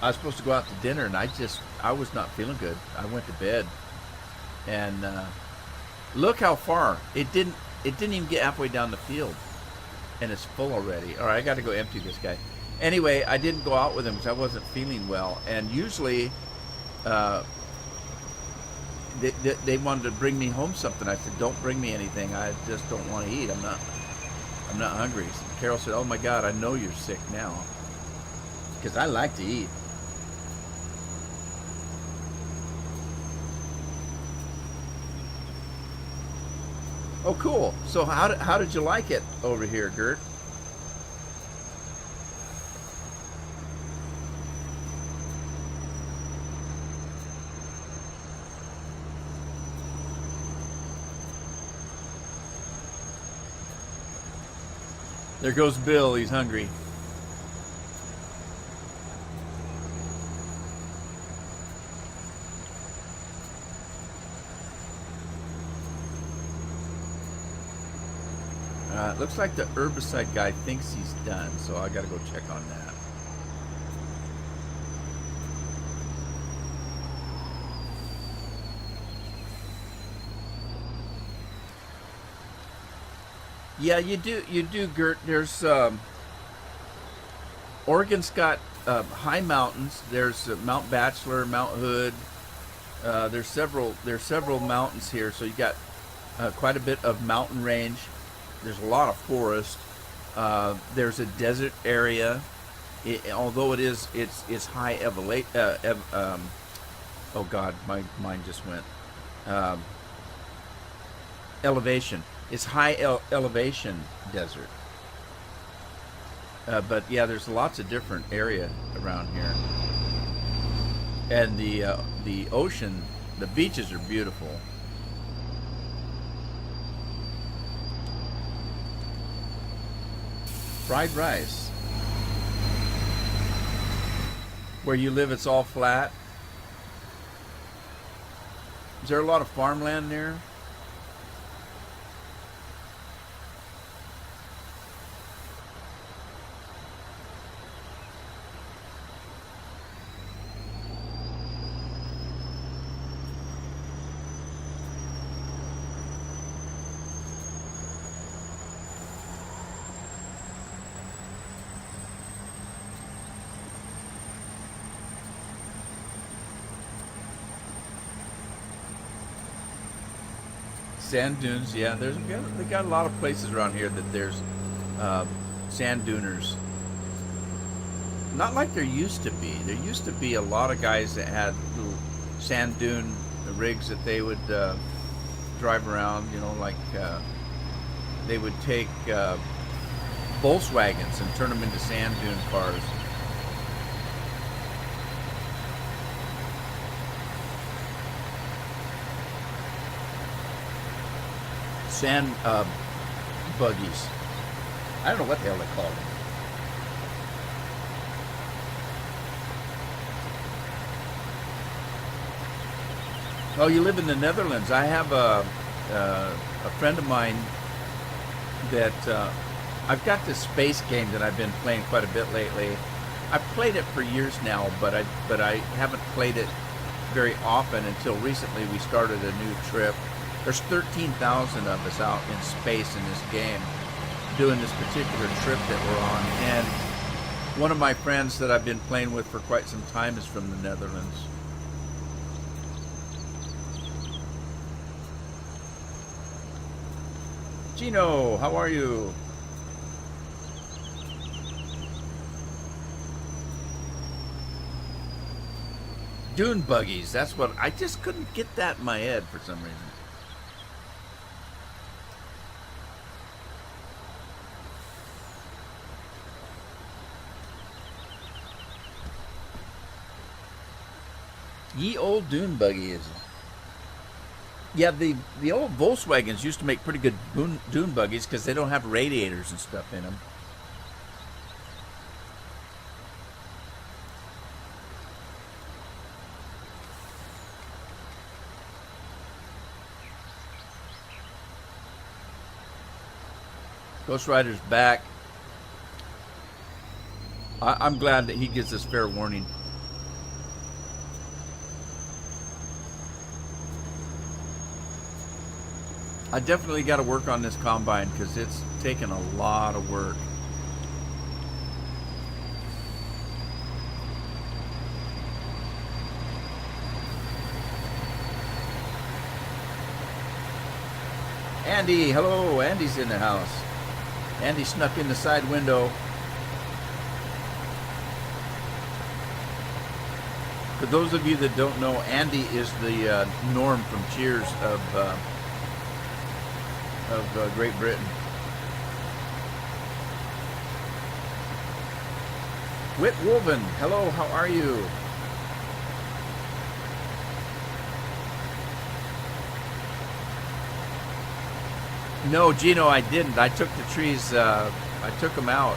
I was supposed to go out to dinner, and I was not feeling good. I went to bed, and look how far it didn't even get halfway down the field, and it's full already. All right, I got to go empty this guy. Anyway, I didn't go out with him because I wasn't feeling well, and usually they wanted to bring me home something. I said, "Don't bring me anything. I just don't want to eat. I'm not hungry." So Carol said, "Oh my God, I know you're sick now," because I like to eat. Oh, cool. So how did you like it over here, Gert? There goes Bill. He's hungry. It looks like the herbicide guy thinks he's done, so I got to go check on that. Yeah, you do, Gert. There's Oregon's got high mountains. There's Mount Bachelor, Mount Hood. There's several mountains here, so you got quite a bit of mountain range. There's a lot of forest. There's a desert area, although it's high elevation. Oh God, my mind just went. Elevation. It's high elevation desert. But yeah, there's lots of different area around here, and the ocean, the beaches are beautiful. Fried rice. Where you live, it's all flat. Is there a lot of farmland there? Sand dunes, yeah. They got a lot of places around here that there's sand duners. Not like there used to be. There used to be a lot of guys that had little sand dune rigs that they would drive around. Like they would take Volkswagens and turn them into sand dune cars. Sand buggies. I don't know what the hell they call them. Oh, you live in the Netherlands. I have a friend of mine that I've got this space game that I've been playing quite a bit lately. I've played it for years now, but I haven't played it very often until recently. We started a new trip. There's 13,000 of us out in space in this game doing this particular trip that we're on. And one of my friends that I've been playing with for quite some time is from the Netherlands. Gino, how are you? Dune buggies. That's what I just couldn't get that in my head for some reason. Ye old dune buggies. Yeah, the old Volkswagens used to make pretty good dune buggies because they don't have radiators and stuff in them. Ghost Rider's back. I'm glad that he gives us fair warning. I definitely got to work on this combine because it's taken a lot of work. Andy, hello. Andy's in the house. Andy snuck in the side window. For those of you that don't know, Andy is the Norm from Cheers of Great Britain. Whit Wolven, hello, how are you? No, Gino, I didn't. I took the trees, I took them out.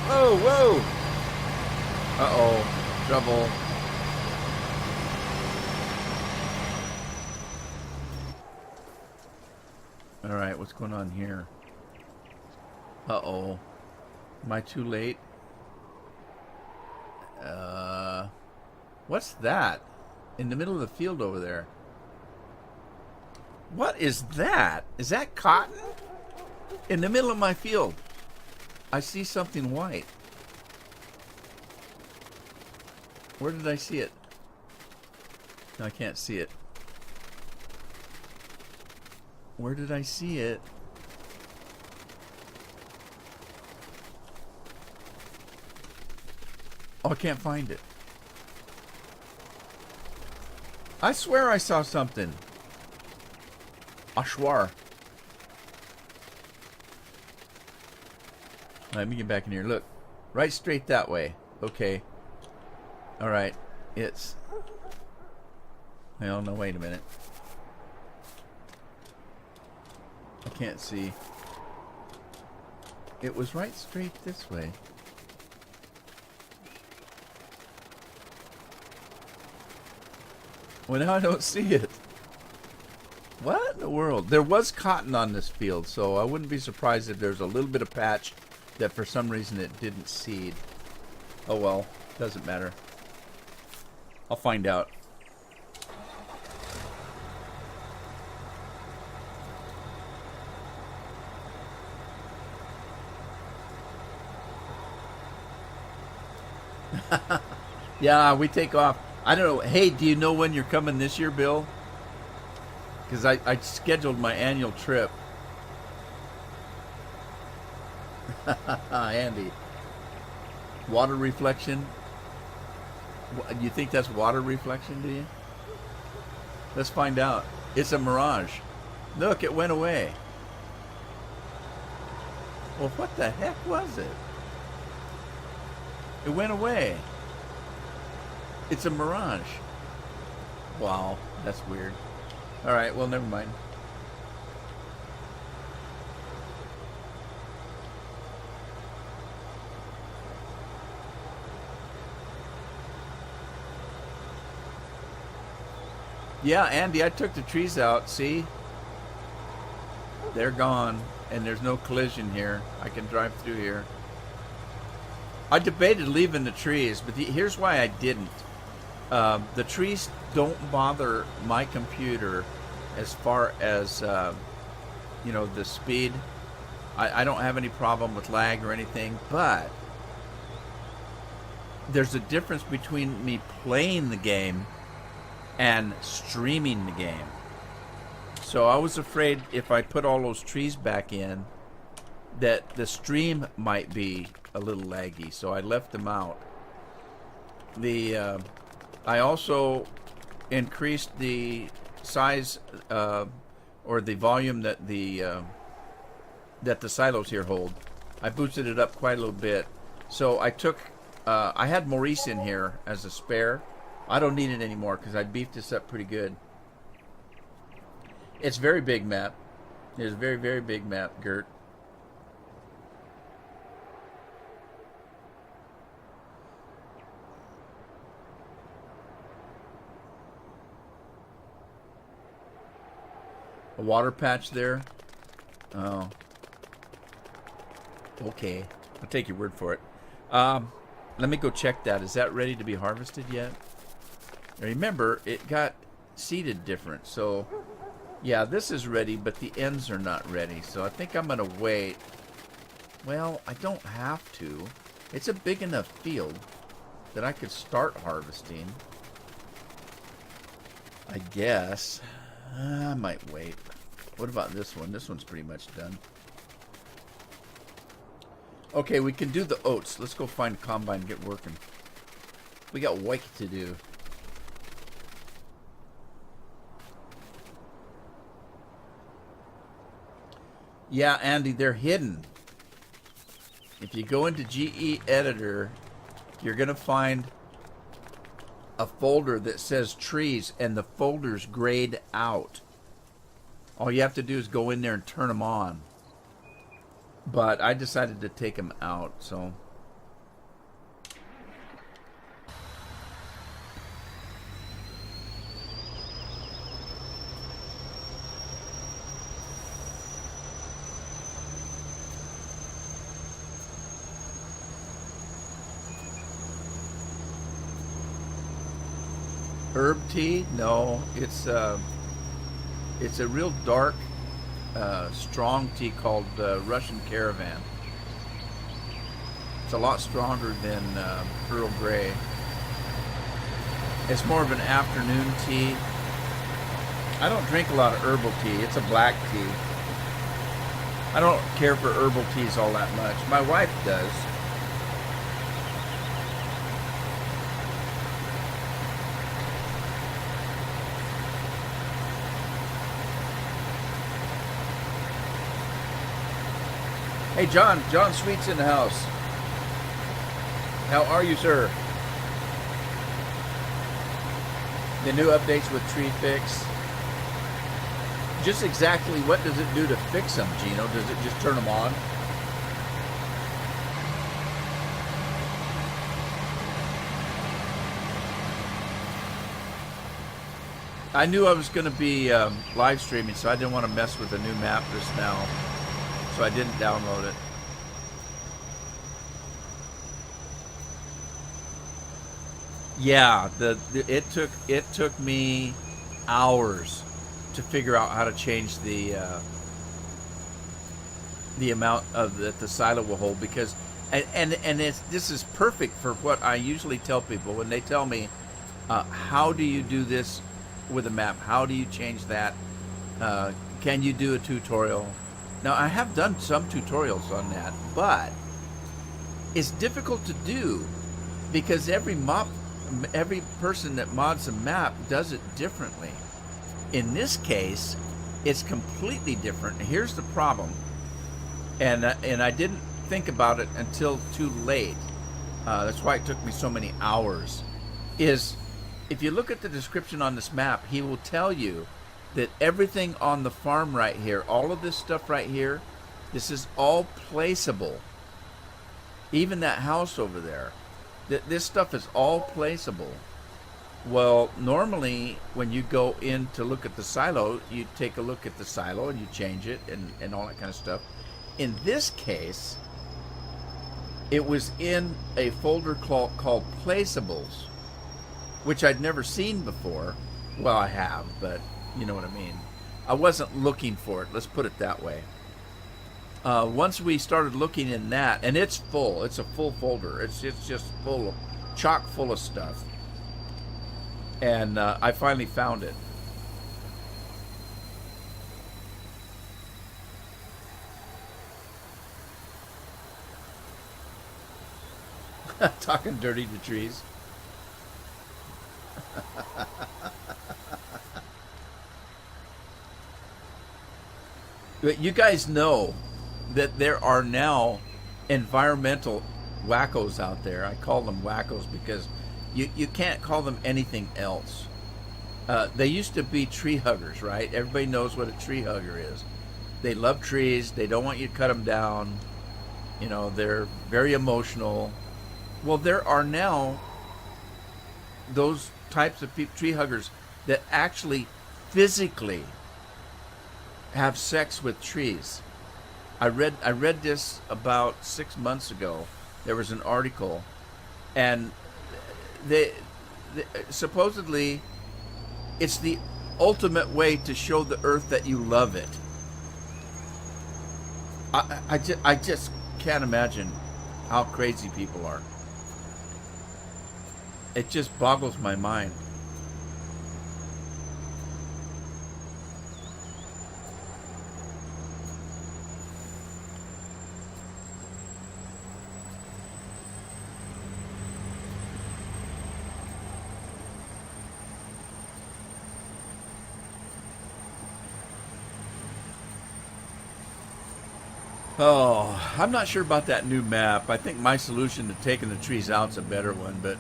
Whoa, whoa! Uh-oh, trouble. Alright, what's going on here? Uh-oh. Am I too late? What's that? In the middle of the field over there. What is that? Is that cotton? In the middle of my field. I see something white. Where did I see it? No, I can't see it. Where did I see it? Oh, I can't find it. I swear I saw something. I swear. Let me get back in here. Look. Right straight that way. Okay. Alright. It's... Well, no, wait a minute. I can't see. It was right straight this way. Well, now I don't see it. What in the world? There was cotton on this field, so I wouldn't be surprised if there's a little bit of patch that for some reason it didn't seed. Oh well, doesn't matter. I'll find out. Yeah, we take off. I don't know. Hey, do you know when you're coming this year, Bill? Because I scheduled my annual trip. Andy. Water reflection? You think that's water reflection, do you? Let's find out. It's a mirage. Look, it went away. Well, what the heck was it? It went away. It's a mirage. Wow, that's weird. Alright, well, never mind. Yeah, Andy, I took the trees out, see? They're gone, and there's no collision here. I can drive through here. I debated leaving the trees, but here's why I didn't. The trees don't bother my computer as far as, you know, the speed. I don't have any problem with lag or anything, but there's a difference between me playing the game and streaming the game. So I was afraid if I put all those trees back in that the stream might be a little laggy, so I left them out. I also increased the size or the volume that the silos here hold. I boosted it up quite a little bit. So I took, I had Maurice in here as a spare. I don't need it anymore because I beefed this up pretty good. It's a very big map. It's a very, very big map, Gert. A water patch there. Oh. Okay. I'll take your word for it. Let me go check that. Is that ready to be harvested yet? Remember, it got seeded different. So, yeah, this is ready, but the ends are not ready. So I think I'm going to wait. Well, I don't have to. It's a big enough field that I could start harvesting. I guess. I might wait. What about this one? This one's pretty much done. Okay, we can do the oats. Let's go find a combine and get working. We got work to do. Yeah, Andy, they're hidden. If you go into GE Editor, you're going to find a folder that says trees, and the folder's grayed out. All you have to do is go in there and turn them on. But I decided to take them out, so... Herb tea? No, it's a real dark, strong tea called Russian Caravan. It's a lot stronger than Earl Grey. It's more of an afternoon tea. I don't drink a lot of herbal tea. It's a black tea. I don't care for herbal teas all that much. My wife does. Hey, John. John Sweet's in the house. How are you, sir? The new updates with Tree Fix. Just exactly what does it do to fix them, Gino? Does it just turn them on? I knew I was going to be live streaming, so I didn't want to mess with the new map just now. So I didn't download it. Yeah, it took me hours to figure out how to change the amount of that the silo will hold, because this is perfect for what I usually tell people when they tell me how do you do this with a map, how do you change that, can you do a tutorial? Now, I have done some tutorials on that, but it's difficult to do because every person that mods a map does it differently. In this case, it's completely different. Here's the problem, and I didn't think about it until too late. That's why it took me so many hours. Is if you look at the description on this map, he will tell you that everything on the farm right here, all of this stuff right here, this is all placeable. Even that house over there, this stuff is all placeable. Well, normally when you go in to look at the silo, you take a look at the silo and you change it and all that kind of stuff. In this case, it was in a folder called Placeables, which I'd never seen before. Well, I have, but you know what I mean. I wasn't looking for it. Let's put it that way. Once we started looking in that, and it's full. It's a full folder. It's just full of, chock full of stuff. And I finally found it. Talking dirty to trees. But you guys know that there are now environmental wackos out there. I call them wackos because you can't call them anything else. They used to be tree huggers, right? Everybody knows what a tree hugger is. They love trees. They don't want you to cut them down. You know, they're very emotional. Well, there are now those types of tree huggers that actually physically have sex with trees. I read this about 6 months ago. There was an article, and they supposedly it's the ultimate way to show the earth that you love it. I just can't imagine how crazy people are. It just boggles my mind. Oh, I'm not sure about that new map. I think my solution to taking the trees out's a better one, but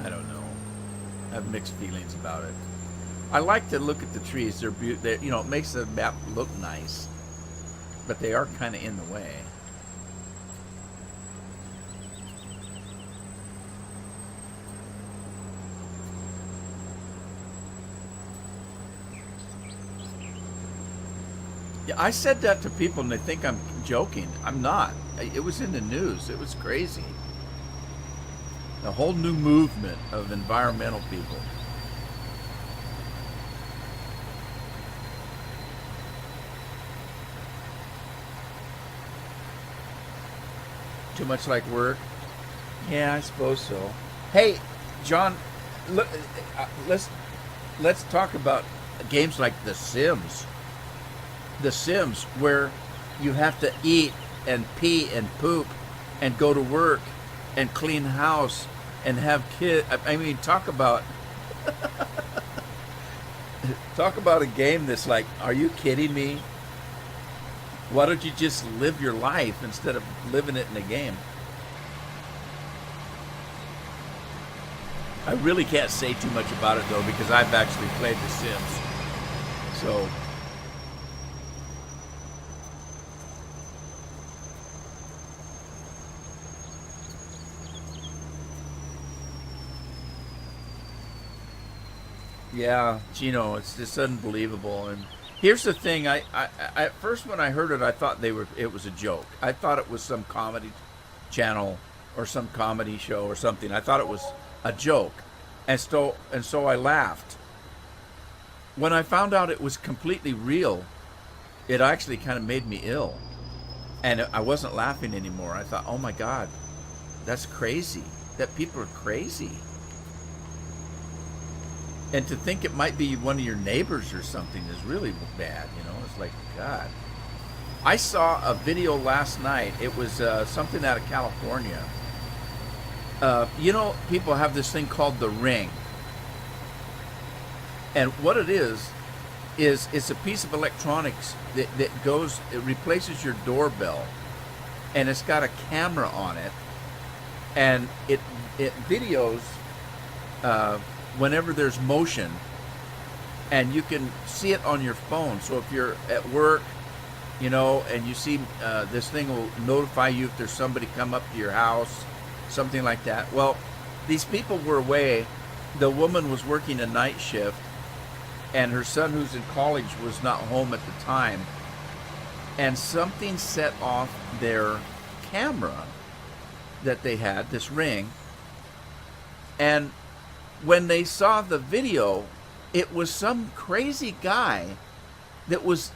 I don't know. I have mixed feelings about it. I like to look at the trees. They're you know, it makes the map look nice, but they are kind of in the way. Yeah, I said that to people and they think I'm joking. I'm not. It was in the news. It was crazy. A whole new movement of environmental people. Too much like work? Yeah, I suppose so. Hey, John, look, let's talk about games like The Sims. The Sims, where you have to eat and pee and poop and go to work and clean house and have kids. I mean, talk about a game that's like, are you kidding me? Why don't you just live your life instead of living it in a game? I really can't say too much about it though, because I've actually played The Sims. So yeah, Gino, it's just unbelievable. And here's the thing: I at first when I heard it, I thought it was a joke. I thought it was some comedy channel or some comedy show or something. I thought it was a joke, and so I laughed. When I found out it was completely real, it actually kind of made me ill, and I wasn't laughing anymore. I thought, oh my God, that's crazy. That people are crazy. And to think it might be one of your neighbors or something is really bad, you know? It's like, God. I saw a video last night. It was something out of California. You know, people have this thing called the Ring. And what it is it's a piece of electronics that it replaces your doorbell. And it's got a camera on it. And it videos whenever there's motion, and you can see it on your phone. So if you're at work, you know, and you see this thing will notify you if there's somebody come up to your house, something like that. Well, these people were away. The woman was working a night shift, and her son, who's in college, was not home at the time. And something set off their camera that they had, this Ring, and when they saw the video, it was some crazy guy that was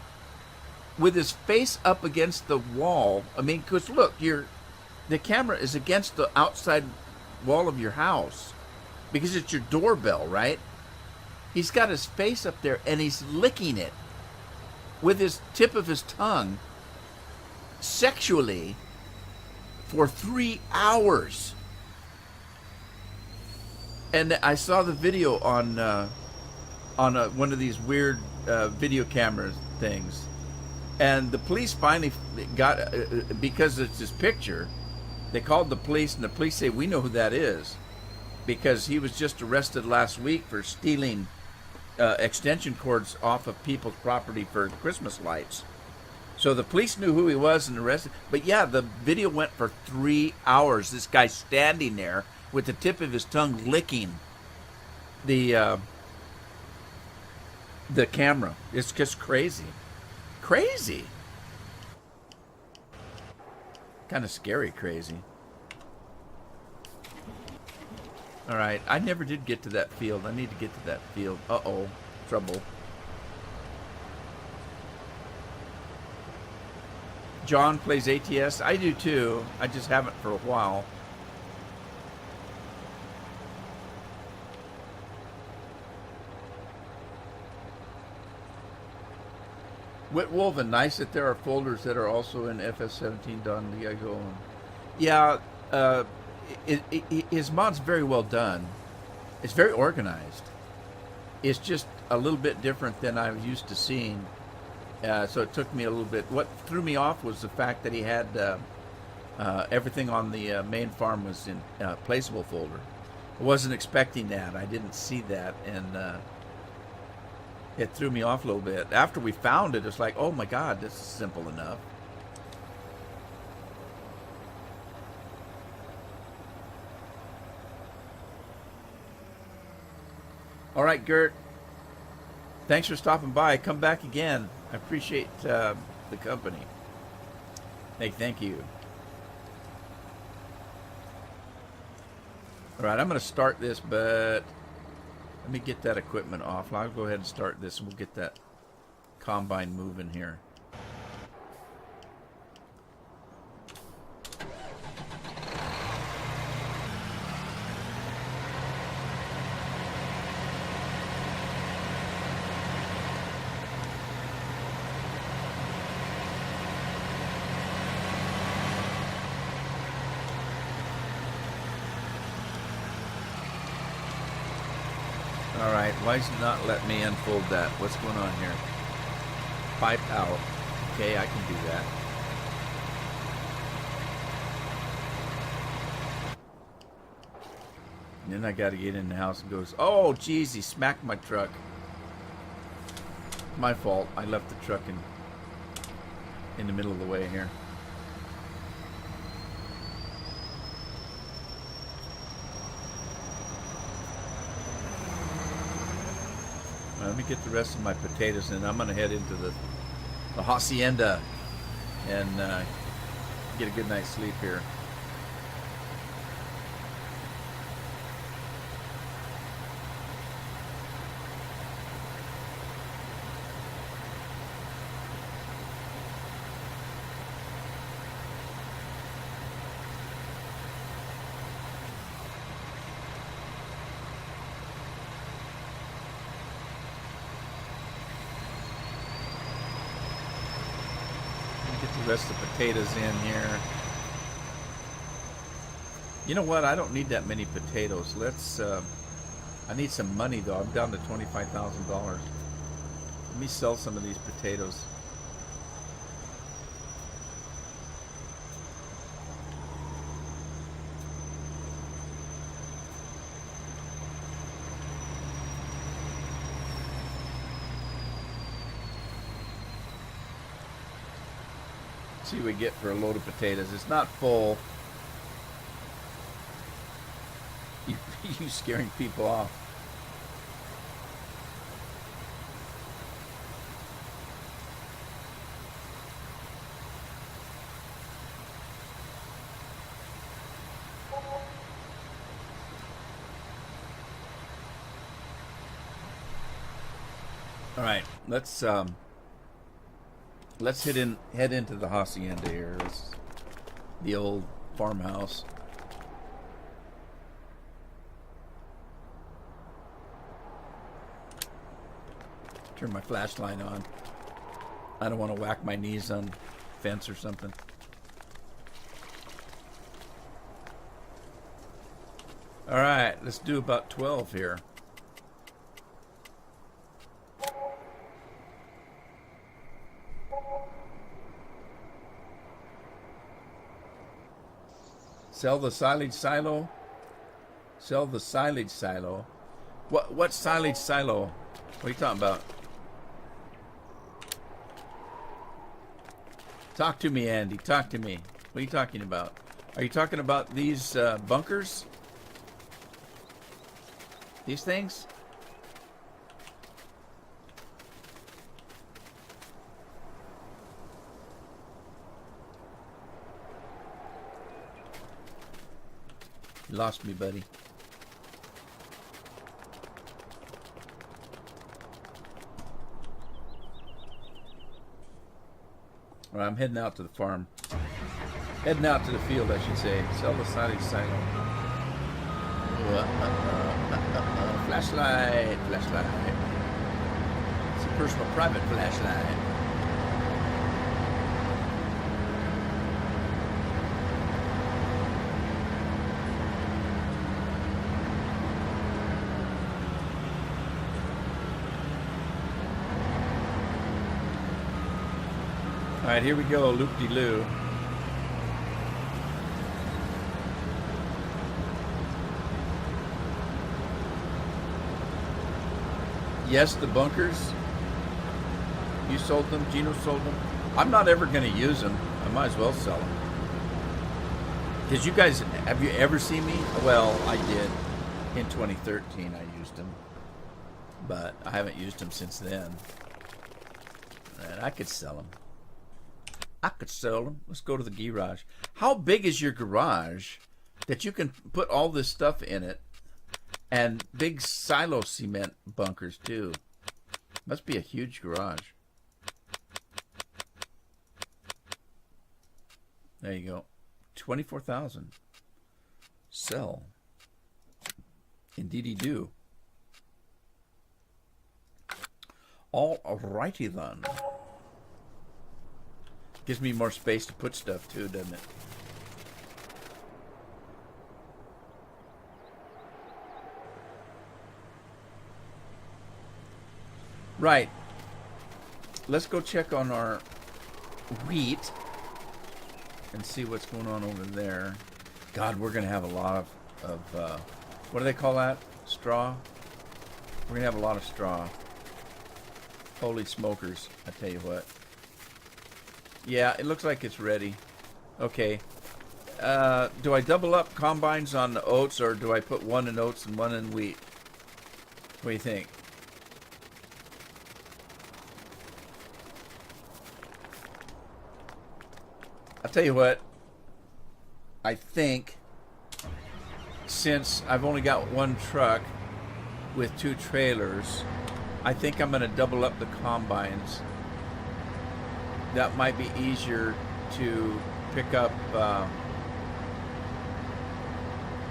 with his face up against the wall. I mean, because look, the camera is against the outside wall of your house because it's your doorbell, right? He's got his face up there and he's licking it with his tip of his tongue sexually for 3 hours. And I saw the video on one of these weird video camera things. And the police finally got, because it's his picture, they called the police, and the police say, we know who that is, because he was just arrested last week for stealing extension cords off of people's property for Christmas lights. So the police knew who he was and arrested. But yeah, the video went for 3 hours. This guy standing there with the tip of his tongue licking the camera. It's just crazy. Crazy. Kind of scary crazy. All right, I never did get to that field. I need to get to that field. Uh-oh, trouble. John plays ATS. I do too. I just haven't for a while. Whitwolven, nice that there are folders that are also in FS17 Don Diego. Yeah, his mod's very well done. It's very organized. It's just a little bit different than I was used to seeing. So it took me a little bit. What threw me off was the fact that he had everything on the main farm was in placeable folder. I wasn't expecting that. I didn't see that, and it threw me off a little bit. After we found it, it's like, oh my God, this is simple enough. All right, Gert. Thanks for stopping by. Come back again. I appreciate the company. Thank you. All right, I'm going to start this, but let me get that equipment off. I'll go ahead and start this, and we'll get that combine moving here. Alright, why is it not letting me unfold that? What's going on here? Pipe out. Okay, I can do that. And then I gotta get in the house and goes, oh geez, he smacked my truck. My fault. I left the truck in the middle of the way here. Let me get the rest of my potatoes in. I'm going to head into the hacienda and get a good night's sleep here. Rest the potatoes in here. You know what? I don't need that many potatoes. Let's. I need some money though. I'm down to $25,000. Let me sell some of these potatoes. See what we get for a load of potatoes. It's not full. You scaring people off. All right, let's head into the hacienda here. It's the old farmhouse. Turn my flashlight on. I don't want to whack my knees on fence or something. All right, let's do about 12 here. Sell the silage silo. Sell the silage silo. What silage silo? What are you talking about? Talk to me, Andy. Talk to me. What are you talking about? Are you talking about these bunkers? These things? You lost me, buddy. All right, I'm heading out to the farm. Heading out to the field, I should say. Sell the silage silo. Flashlight, flashlight. It's a personal private flashlight. All right, here we go, loop-de-loo. Yes, the bunkers. You sold them. Gino sold them. I'm not ever going to use them. I might as well sell them. Because you guys, have you ever seen me? Well, I did. In 2013, I used them. But I haven't used them since then. And I could sell them. I could sell them. Let's go to the garage. How big is your garage that you can put all this stuff in it? And big silo cement bunkers, too. Must be a huge garage. There you go. 24,000. Sell. Indeedy do. All righty then. Gives me more space to put stuff, too, doesn't it? Right. Let's go check on our wheat and see what's going on over there. God, we're going to have a lot of what do they call that? Straw? We're going to have a lot of straw. Holy smokers, I tell you what. Yeah, it looks like it's ready. Okay. Do I double up combines on the oats, or do I put one in oats and one in wheat? What do you think? I'll tell you what, I think since I've only got one truck with 2 trailers, I think I'm going to double up the combines. That might be easier to pick up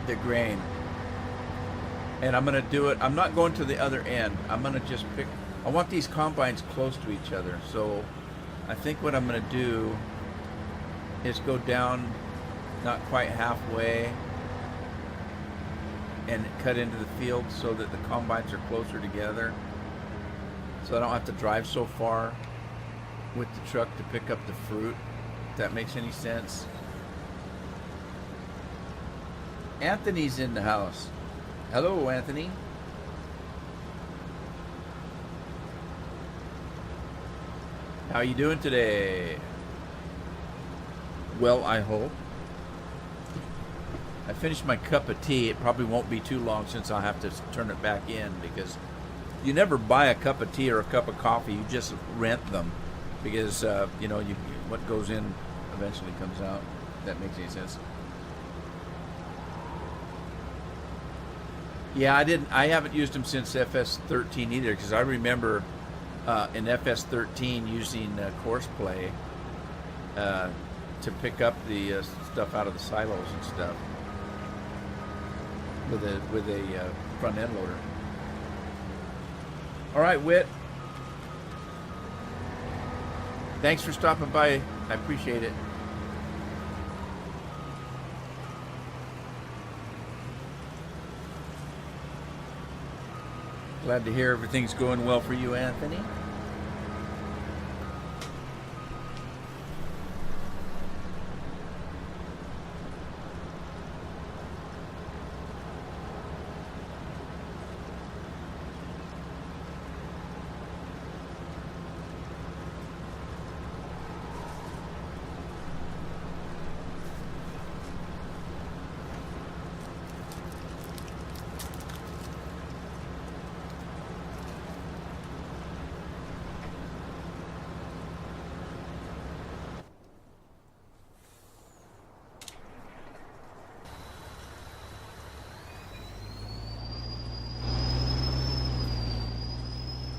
the grain. And I'm going to do it, I'm not going to the other end. I'm going to just pick, I want these combines close to each other. So I think what I'm going to do is go down not quite halfway and cut into the field so that the combines are closer together, so I don't have to drive so far with the truck to pick up the fruit, if that makes any sense. Anthony's in the house. Hello, Anthony. How you doing today? Well, I hope. I finished my cup of tea. It probably won't be too long since I'll have to turn it back in, because you never buy a cup of tea or a cup of coffee. You just rent them, because you know, what goes in eventually comes out. If that makes any sense. Yeah, I haven't used them since FS13 either, because I remember in FS13 using Courseplay to pick up the stuff out of the silos and stuff with a front end loader. All right, Whit. Thanks for stopping by. I appreciate it. Glad to hear everything's going well for you, Anthony.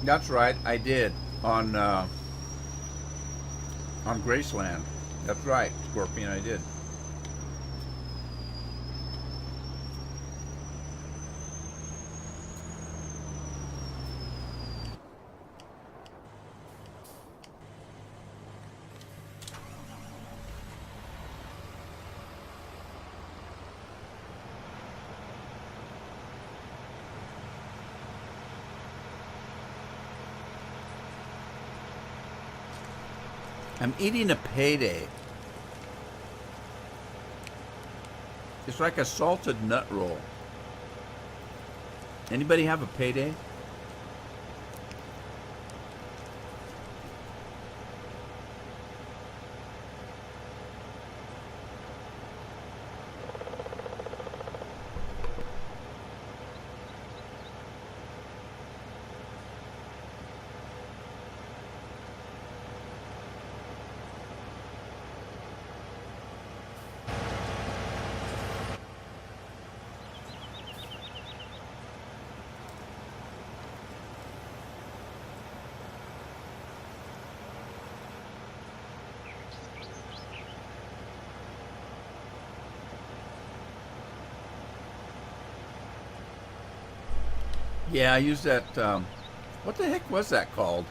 That's right, I did on Graceland. That's right, Scorpion, I did. I'm eating a payday. It's like a salted nut roll. Anybody have a payday? Yeah, I used that. What the heck was that called?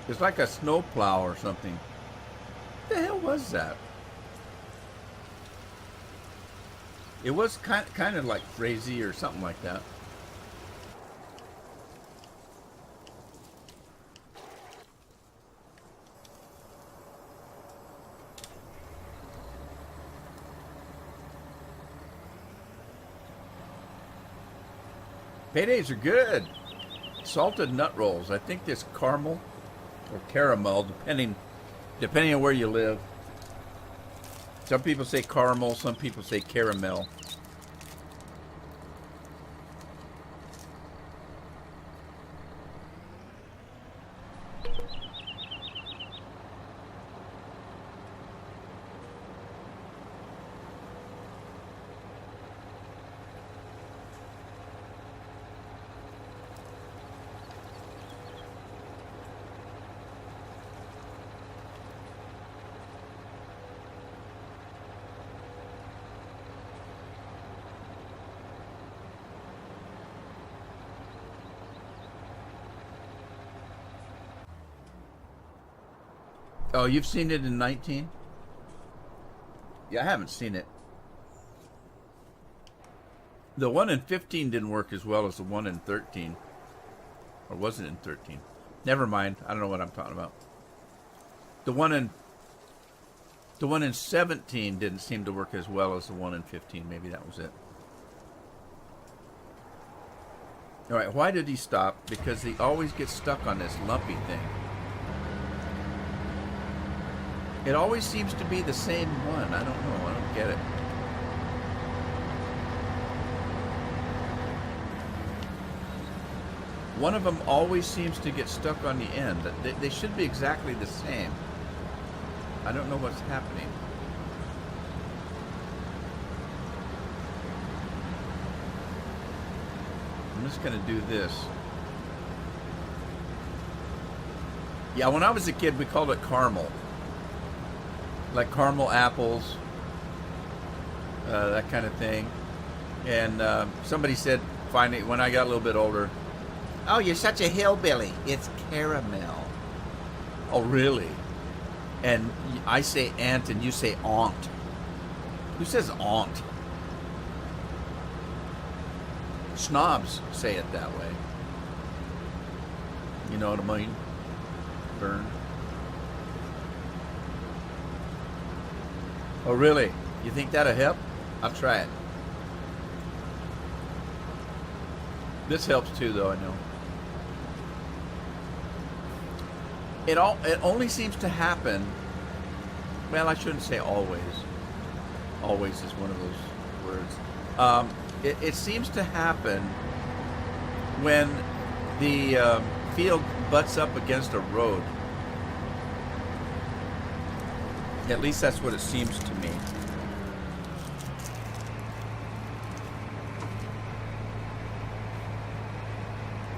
It's like a snowplow or something. What the hell was that? It was kind of like Frazee or something like that. Paydays are good. Salted nut rolls. I think this caramel or caramel, depending on where you live. Some people say caramel, some people say caramel. Oh, you've seen it in 19? Yeah, I haven't seen it. The one in 15 didn't work as well as the one in 13. Or was it in 13? Never mind. I don't know what I'm talking about. The one in 17 didn't seem to work as well as the one in 15. Maybe that was it. All right, why did he stop? Because he always gets stuck on this lumpy thing. It always seems to be the same one. I don't know. I don't get it. One of them always seems to get stuck on the end. They should be exactly the same. I don't know what's happening. I'm just going to do this. Yeah, when I was a kid, we called it caramel. Like caramel apples, that kind of thing. And somebody said, finally, when I got a little bit older, "Oh, you're such a hillbilly. It's caramel." Oh, really? And I say aunt and you say aunt. Who says aunt? Snobs say it that way. You know what I mean? Burn. Oh, really? You think that'll help? I'll try it. This helps too, though, I know. It only seems to happen. Well, I shouldn't say always. Always is one of those words. It seems to happen when the field butts up against a road. At least that's what it seems to me.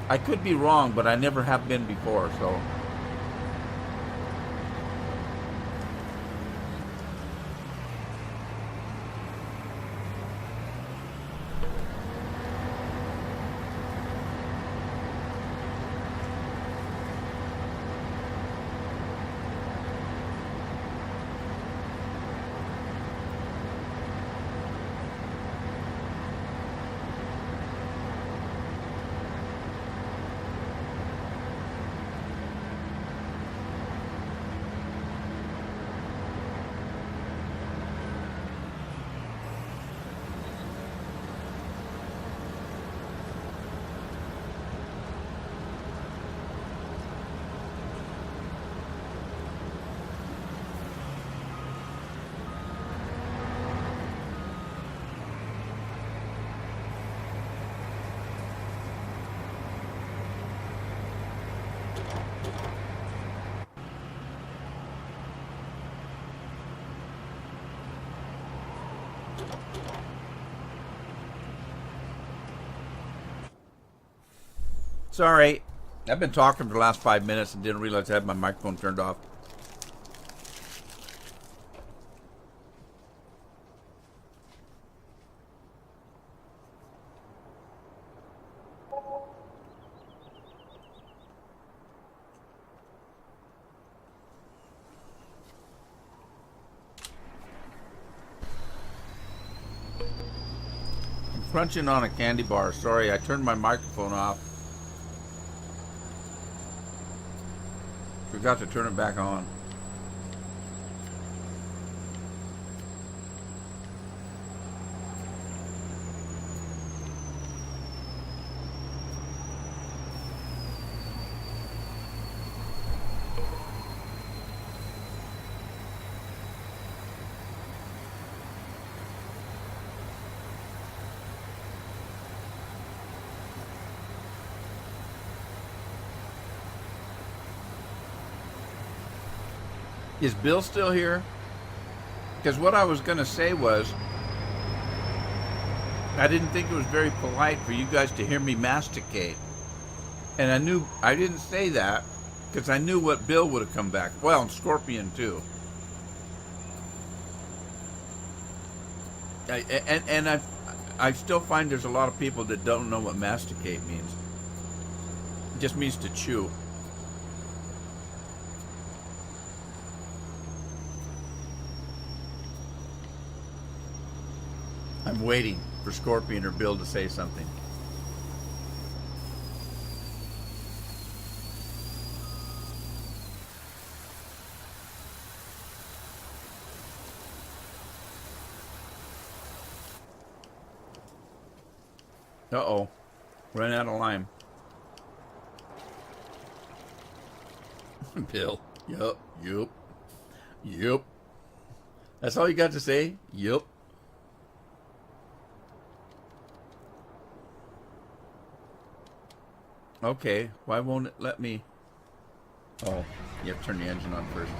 I could be wrong, but I never have been before, so. Sorry, I've been talking for the last 5 minutes and didn't realize I had my microphone turned off. I'm crunching on a candy bar. Sorry, I turned my microphone off. Forgot to turn it back on. Is Bill still here? Because what I was going to say was, I didn't think it was very polite for you guys to hear me masticate. And I didn't say that because I knew what Bill would have come back. Well, and Scorpion too. I still find there's a lot of people that don't know what masticate means. It just means to chew. I'm waiting for Scorpion or Bill to say something. Uh-oh. Ran out of lime. Bill. Yup. That's all you got to say? Yup. Okay, why won't it let me? Oh, you have to turn the engine on first.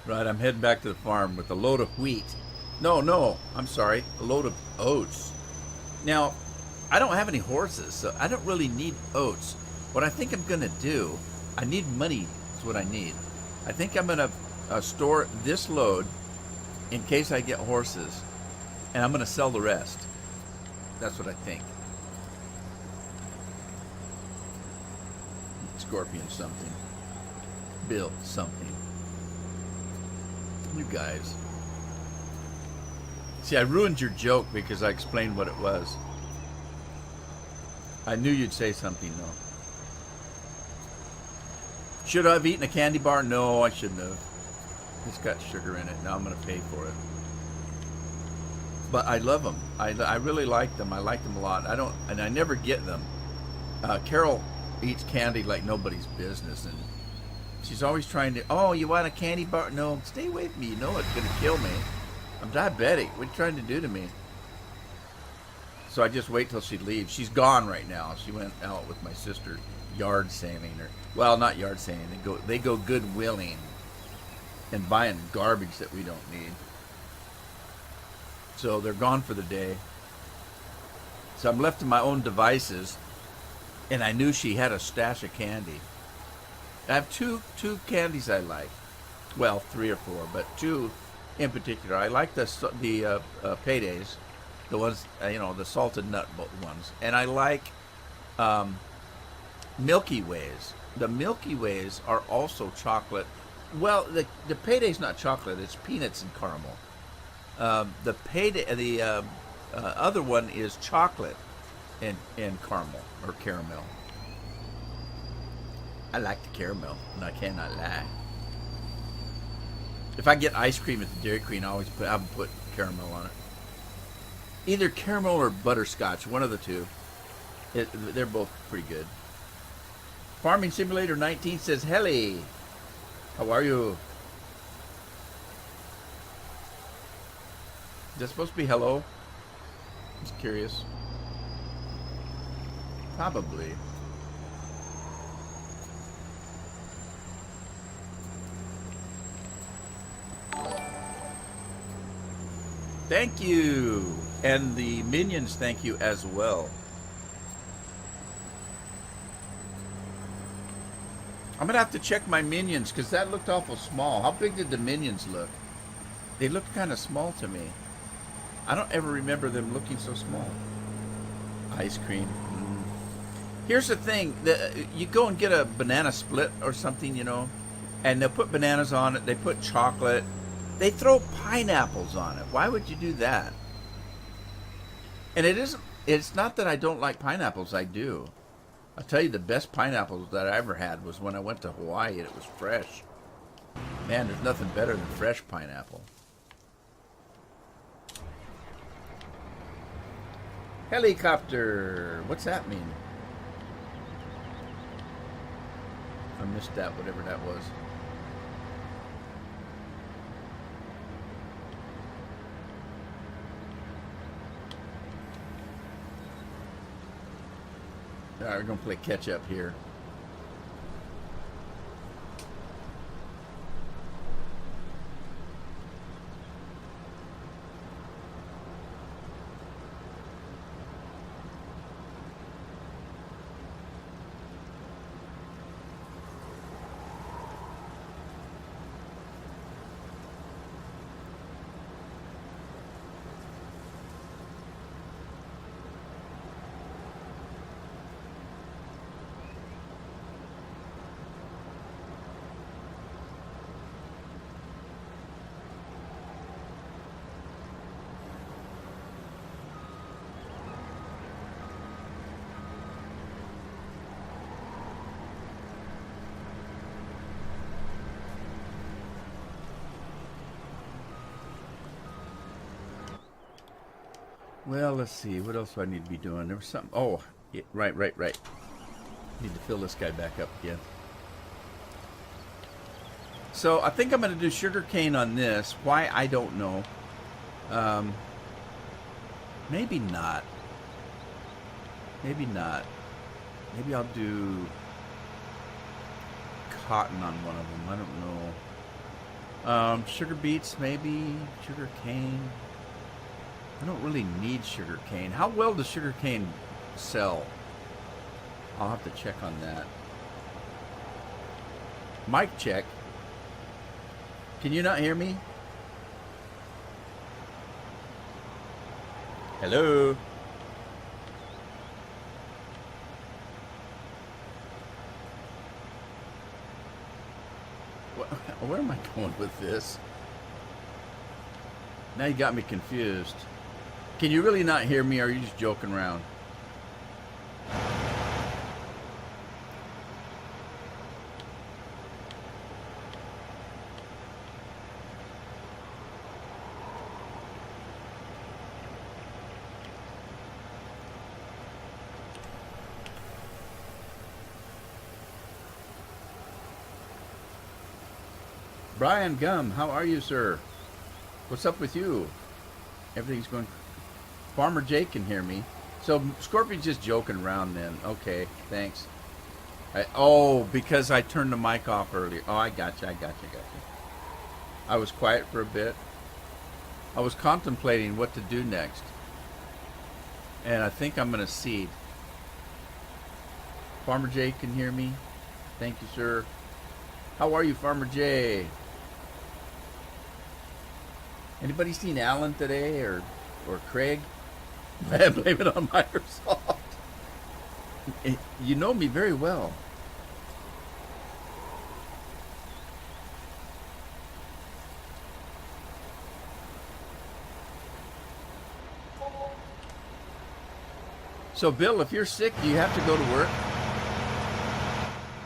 Right, I'm heading back to the farm with a load of wheat. No, I'm sorry, a load of oats. Now, I don't have any horses, so I don't really need oats. What I think I'm going to do, I need money is what I need. I think I'm going to store this load in case I get horses, and I'm going to sell the rest. That's what I think. Scorpion something. Bill something. You guys. See, I ruined your joke because I explained what it was. I knew you'd say something, though. Should I have eaten a candy bar? No, I shouldn't have. It's got sugar in it. Now I'm going to pay for it. But I love them. I really like them. I like them a lot. I never get them. Carol eats candy like nobody's business, and she's always trying to, oh, you want a candy bar? No, stay away from me. You know it's going to kill me. I'm diabetic. What are you trying to do to me? So I just wait till she leaves. She's gone right now. She went out with my sister yard sailing, or, well, not yard sailing. They go goodwilling and buying garbage that we don't need. So they're gone for the day. So I'm left to my own devices, and I knew she had a stash of candy. I have two candies I like. Well, 3 or 4, but 2 in particular. I like the paydays, the ones, the salted nut ones, and I like Milky Ways. The Milky Ways are also chocolate. Well, the payday's not chocolate; it's peanuts and caramel. The other one is chocolate and caramel or caramel. I like the caramel, and I cannot lie. If I get ice cream at the Dairy Queen, I always put caramel on it. Either caramel or butterscotch, one of the two. They're both pretty good. Farming Simulator 19 says, "Helly, how are you?" Is that supposed to be hello? Just curious. Probably. Thank you. And the minions thank you as well. I'm going to have to check my minions because that looked awful small. How big did the minions look? They looked kind of small to me. I don't ever remember them looking so small. Ice cream. Here's the thing. You go and get a banana split or something, and they'll put bananas on it. They put chocolate. They throw pineapples on it. Why would you do that? And it's not that I don't like pineapples. I do. I'll tell you, the best pineapples that I ever had was when I went to Hawaii and it was fresh. Man, there's nothing better than fresh pineapple. Helicopter. What's that mean? I missed that, whatever that was. All right, we're going to play catch up here. Well, let's see. What else do I need to be doing? There was something. Oh, yeah, right. Need to fill this guy back up again. So I think I'm going to do sugarcane on this. Why, I don't know. Maybe not. Maybe not. Maybe I'll do cotton on one of them. I don't know. Sugar beets, maybe. Sugar cane. I don't really need sugar cane. How well does sugar cane sell? I'll have to check on that. Mic check. Can you not hear me? Oh, where am I going with this? Now you got me confused. Can you really not hear me, or are you just joking around? Brian Gum, how are you, sir? What's up with you? Everything's going... Farmer Jake can hear me. So Scorpion's just joking around then. Okay, thanks. Oh, because I turned the mic off earlier. Oh, I got you. I was quiet for a bit. I was contemplating what to do next. And I think I'm going to seed. Farmer Jay can hear me. Thank you, sir. How are you, Farmer Jay? Anybody seen Alan today or Craig? I blame it on Microsoft. You know me very well. So, Bill, if you're sick, do you have to go to work?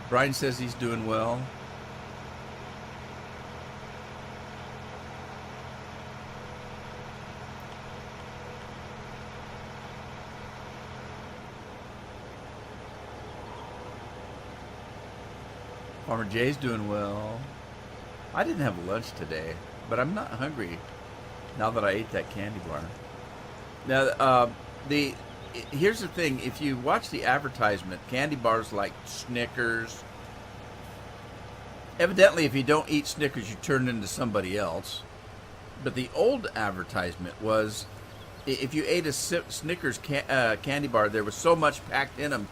Brian says he's doing well. Farmer Jay's doing well. I didn't have lunch today, but I'm not hungry now that I ate that candy bar. Now, here's the thing. If you watch the advertisement, candy bars like Snickers. Evidently, if you don't eat Snickers, you turn into somebody else. But the old advertisement was, if you ate a Snickers candy bar, there was so much packed in them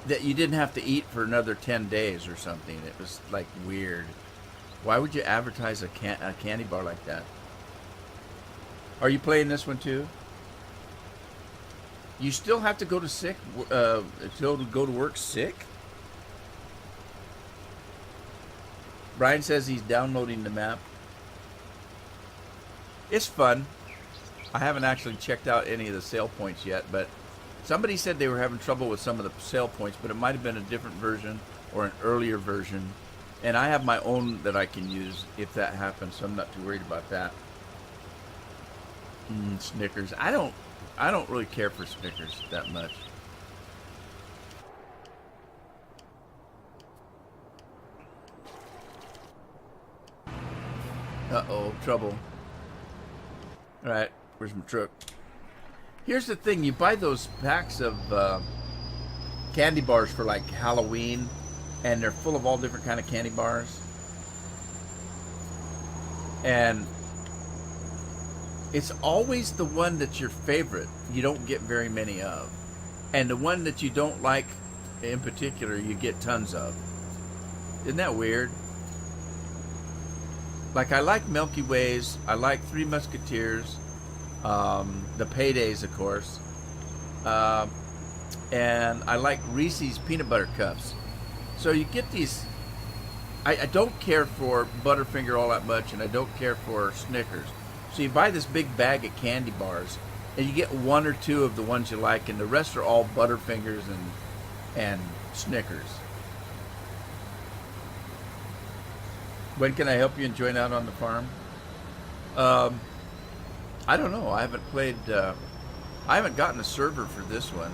that you didn't have to eat for another 10 days or something. It was like weird. Why would you advertise a candy bar like that? Are you playing this one too? You still have to go to go to work sick? Brian says he's downloading the map. It's fun. I haven't actually checked out any of the sale points yet, but somebody said they were having trouble with some of the sale points, but it might have been a different version or an earlier version. And I have my own that I can use if that happens, so I'm not too worried about that. Snickers. I don't really care for Snickers that much. Uh-oh, trouble. All right, where's my truck? Here's the thing. You buy those packs of candy bars for like Halloween, and they're full of all different kind of candy bars. And it's always the one that's your favorite you don't get very many of. And the one that you don't like in particular, you get tons of. Isn't that weird? Like, I like Milky Ways. I like Three Musketeers. The Paydays, of course. And I like Reese's Peanut Butter Cups. So you get these... I don't care for Butterfinger all that much, and I don't care for Snickers. So you buy this big bag of candy bars, and you get one or two of the ones you like, and the rest are all Butterfingers and Snickers. When can I help you and join out on the farm? I don't know. I haven't played... I haven't gotten a server for this one.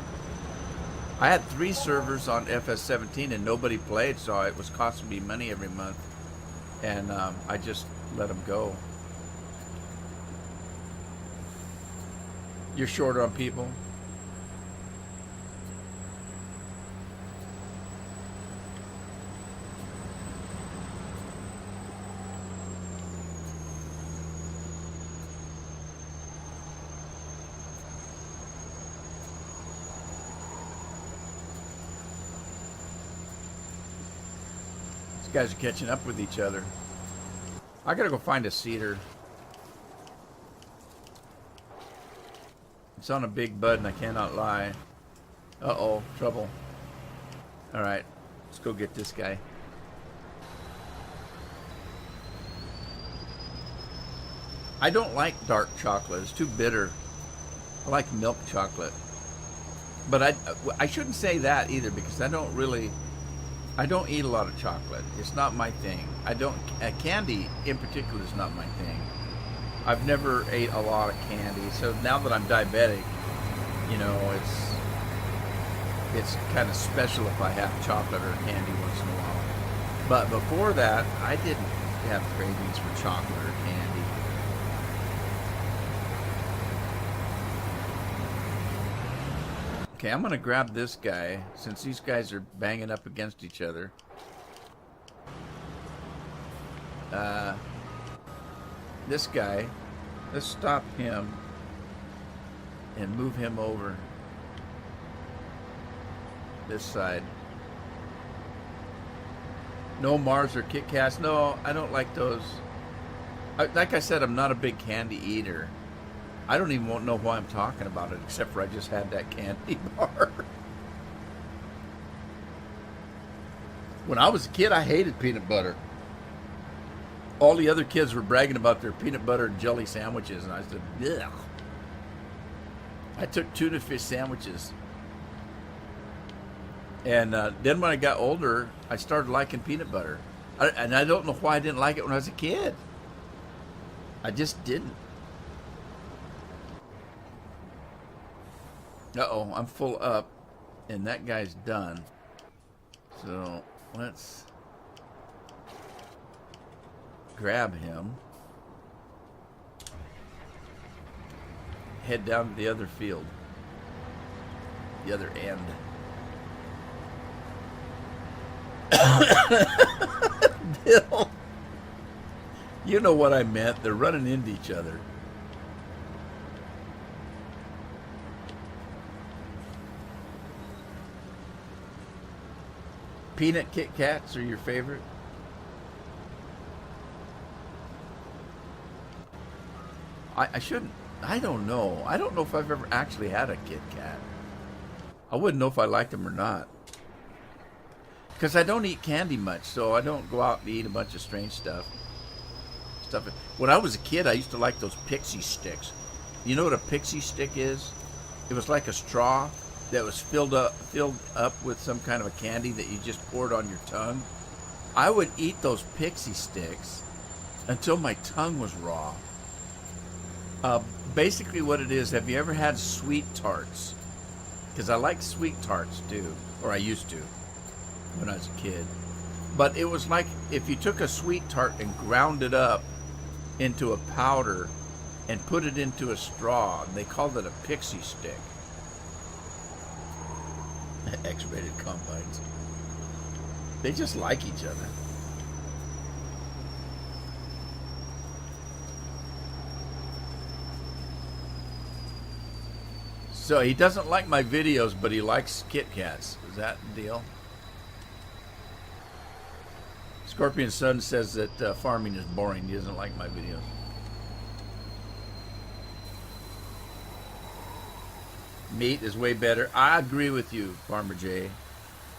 I had 3 servers on FS17 and nobody played, so it was costing me money every month. And I just let them go. You're short on people? These guys are catching up with each other. I gotta go find a cedar. It's on a big bud and I cannot lie. Uh-oh, trouble. Alright, let's go get this guy. I don't like dark chocolate. It's too bitter. I like milk chocolate. But I shouldn't say that either because I don't eat a lot of chocolate. It's not my thing. Candy in particular is not my thing. I've never ate a lot of candy. So now that I'm diabetic, you know, it's kind of special if I have chocolate or candy once in a while. But before that, I didn't have cravings for chocolate or candy. Okay, I'm going to grab this guy since these guys are banging up against each other. This guy, let's stop him and move him over this side. No Mars or Kit Kats. No, I don't like those. Like I said, I'm not a big candy eater. I don't even know why I'm talking about it, except for I just had that candy bar. When I was a kid, I hated peanut butter. All the other kids were bragging about their peanut butter and jelly sandwiches, and I said, ugh. I took tuna fish sandwiches. And then when I got older, I started liking peanut butter. And I don't know why I didn't like it when I was a kid. I just didn't. Uh-oh, I'm full up, and that guy's done. So let's grab him. Head down to the other field. The other end. Bill. You know what I meant. They're running into each other. Peanut Kit Kats are your favorite? I shouldn't. I don't know. I don't know if I've ever actually had a Kit Kat. I wouldn't know if I liked them or not. Because I don't eat candy much, so I don't go out and eat a bunch of strange stuff. When I was a kid, I used to like those pixie sticks. You know what a pixie stick is? It was like a straw that was filled up with some kind of a candy that you just poured on your tongue. I would eat those pixie sticks until my tongue was raw. Basically what it is, have you ever had sweet tarts? Because I like sweet tarts too, or I used to when I was a kid. But it was like if you took a sweet tart and ground it up into a powder and put it into a straw. They called it a pixie stick. X-rated combines. They just like each other. So he doesn't like my videos, but he likes Kit Kats. Is that the deal? Scorpion Sun says that farming is boring. He doesn't like my videos. Meat is way better. I agree with you, Farmer Jay.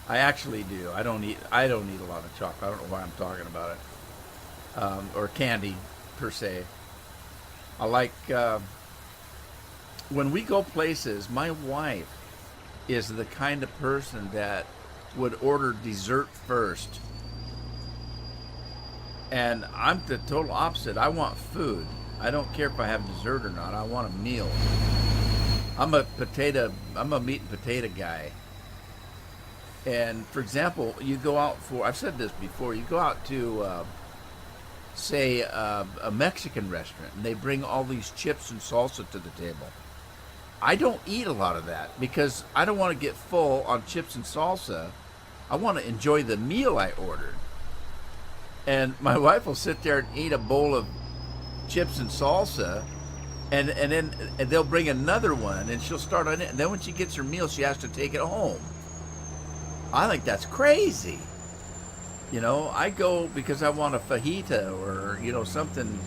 I actually do. I don't eat a lot of chocolate. I don't know why I'm talking about it. Or candy, per se. I like... when we go places, my wife is the kind of person that would order dessert first. And I'm the total opposite. I want food. I don't care if I have dessert or not. I want a meal. I'm a meat and potato guy. And for example, you go out for, I've said this before, you go out to, say, a Mexican restaurant, and they bring all these chips and salsa to the table. I don't eat a lot of that because I don't want to get full on chips and salsa. I want to enjoy the meal I ordered. And my wife will sit there and eat a bowl of chips and salsa, and then they'll bring another one, and she'll start on it. And then when she gets her meal, she has to take it home. I think that's crazy. You know, I go because I want a fajita or, you know, something.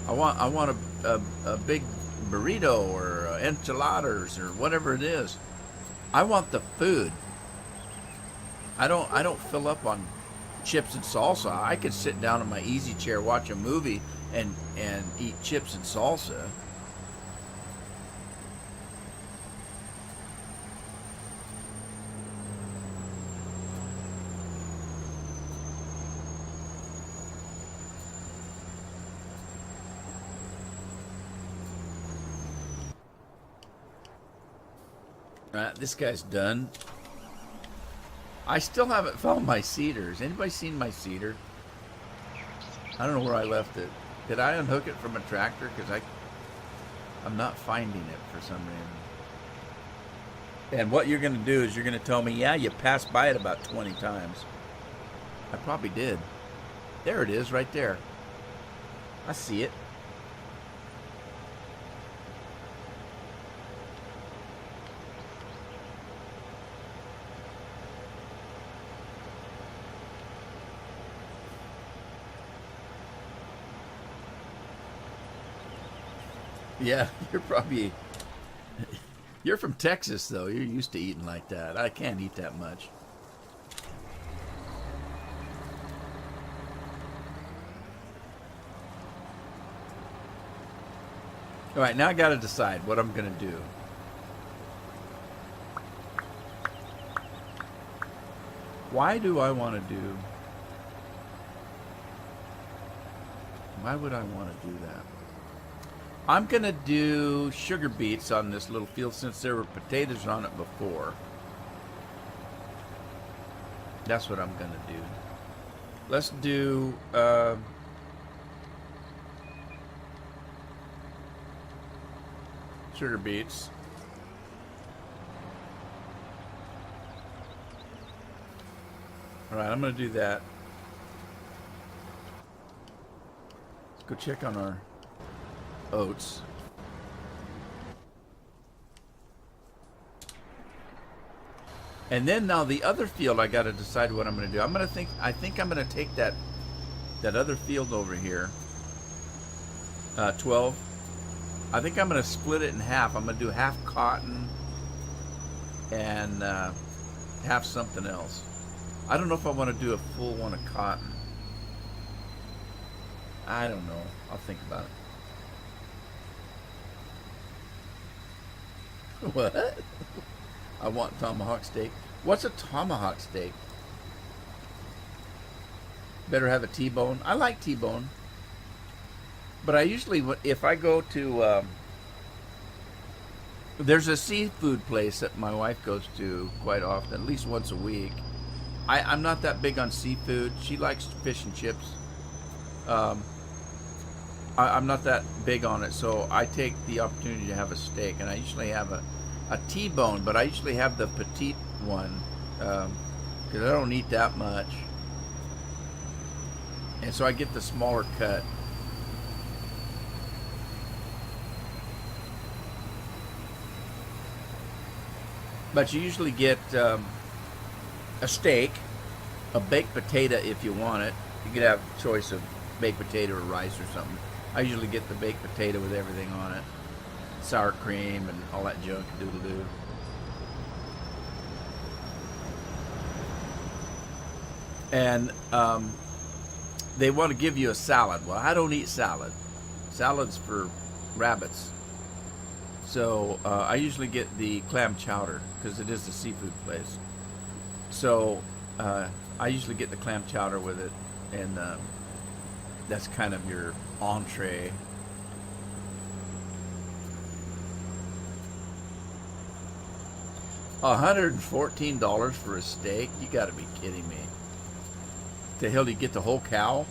I want a big burrito or enchiladas or whatever it is. I want the food. I don't fill up on chips and salsa. I could sit down in my easy chair, watch a movie, and eat chips and salsa. This guy's done. I still haven't found my cedars. Anybody seen my cedar? I don't know where I left it. Did I unhook it from a tractor? Because I'm not finding it for some reason. And what you're going to do is you're going to tell me, yeah, you passed by it about 20 times. I probably did. There it is right there. I see it. Yeah, you're from Texas, though. You're used to eating like that. I can't eat that much. All right, now I got to decide what I'm going to do. Why do I want to do... Why would I want to do that? I'm going to do sugar beets on this little field since there were potatoes on it before. That's what I'm going to do. Let's do... sugar beets. Alright, I'm going to do that. Let's go check on our oats. And then now the other field, I got to decide what I'm going to do. I think I'm going to take that other field over here, 12. I think I'm going to split it in half. I'm going to do half cotton and half something else. I don't know if I want to do a full one of cotton. I don't know. I'll think about it. What? I want tomahawk steak. What's a tomahawk steak? Better have a T-bone. I like T-bone. But I usually, if I go to, there's a seafood place that my wife goes to quite often, at least once a week. I'm not that big on seafood. She likes fish and chips. I'm not that big on it, so I take the opportunity to have a steak, and I usually have a T-bone, but I usually have the petite one because I don't eat that much, and so I get the smaller cut. But you usually get a steak, a baked potato if you want it. You could have a choice of baked potato or rice or something. I usually get the baked potato with everything on it. Sour cream and all that junk, doodle-doo. And they want to give you a salad. Well, I don't eat salad. Salad's for rabbits. So I usually get the clam chowder because it is a seafood place. So I usually get the clam chowder with it, and that's kind of your entree. $114 for a steak? You got to be kidding me! The hell, do you get the whole cow?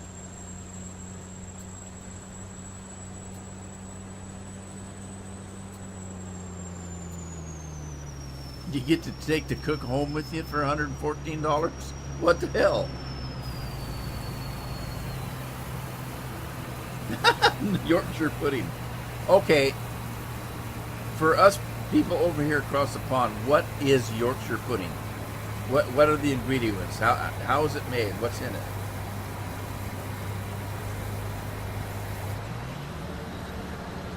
You get to take the cook home with you for $114? What the hell? Yorkshire pudding. Okay, for us people over here across the pond, what is Yorkshire pudding? What are the ingredients? How is it made? What's in it?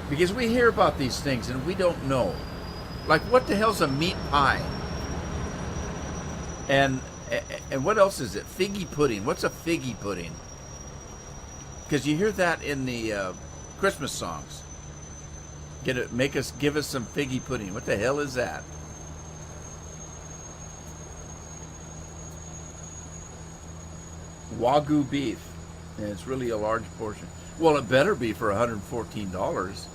Because we hear about these things and we don't know. Like, what the hell's a meat pie? And what else is it? Figgy pudding. What's a figgy pudding? Because you hear that in the Christmas songs. Give us some figgy pudding. What the hell is that? Wagyu beef, and it's really a large portion. Well, it better be for $114.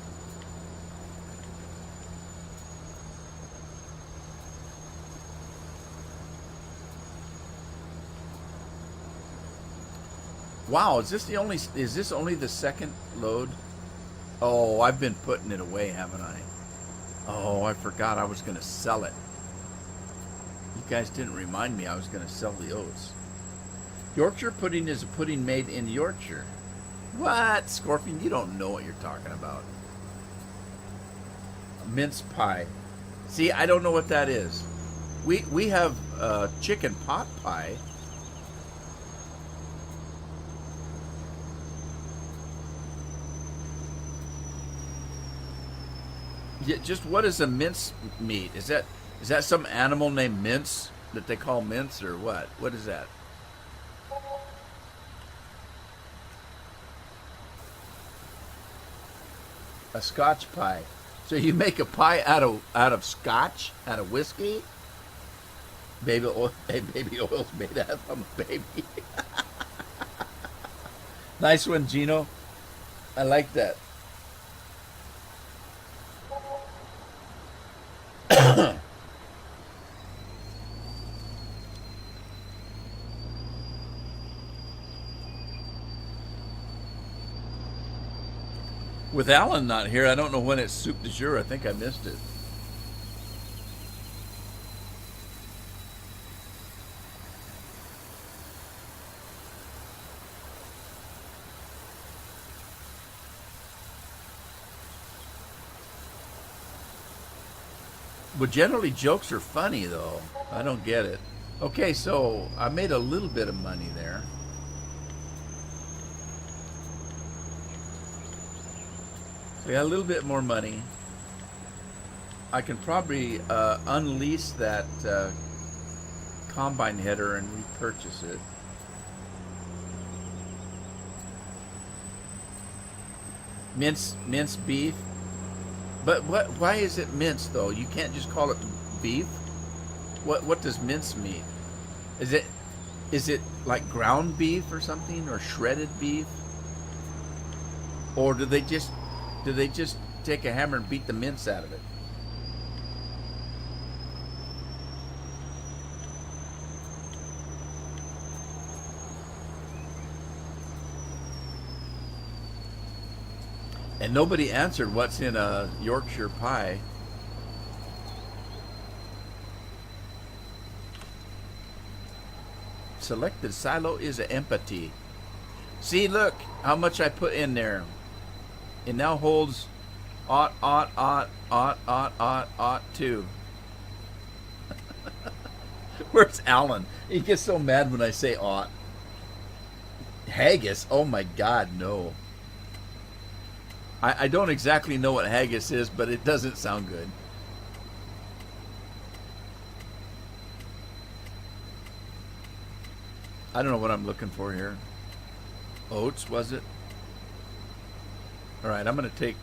Wow, is this only the second load? Oh, I've been putting it away, haven't I? Oh, I forgot I was going to sell it. You guys didn't remind me I was going to sell the oats. Yorkshire pudding is a pudding made in Yorkshire. What? Scorpion, you don't know what you're talking about. Mince pie. See, I don't know what that is. We have chicken pot pie. Yeah, just what is a mince meat? Is that some animal named Mince that they call mince, or what? What is that? A Scotch pie. So you make a pie out of Scotch, out of whiskey? Baby oil, hey, baby oil's made out of a baby. Nice one, Gino. I like that. With Alan not here, I don't know when it's soup de jour. I think I missed it. But generally, jokes are funny, though. I don't get it. Okay, so I made a little bit of money there. So I got a little bit more money. I can probably unleash that combine header and repurchase it. Minced beef. But why is it minced though? You can't just call it beef. What does mince mean? Is it like ground beef or something, or shredded beef? Or do they just take a hammer and beat the mince out of it? And nobody answered what's in a Yorkshire pie. Selected silo is empty. See, look how much I put in there. It now holds ought two. Where's Alan? He gets so mad when I say ought. Haggis? Oh my God, no. I don't exactly know what haggis is, but it doesn't sound good. I don't know what I'm looking for here. Oats, was it? All right, I'm going to take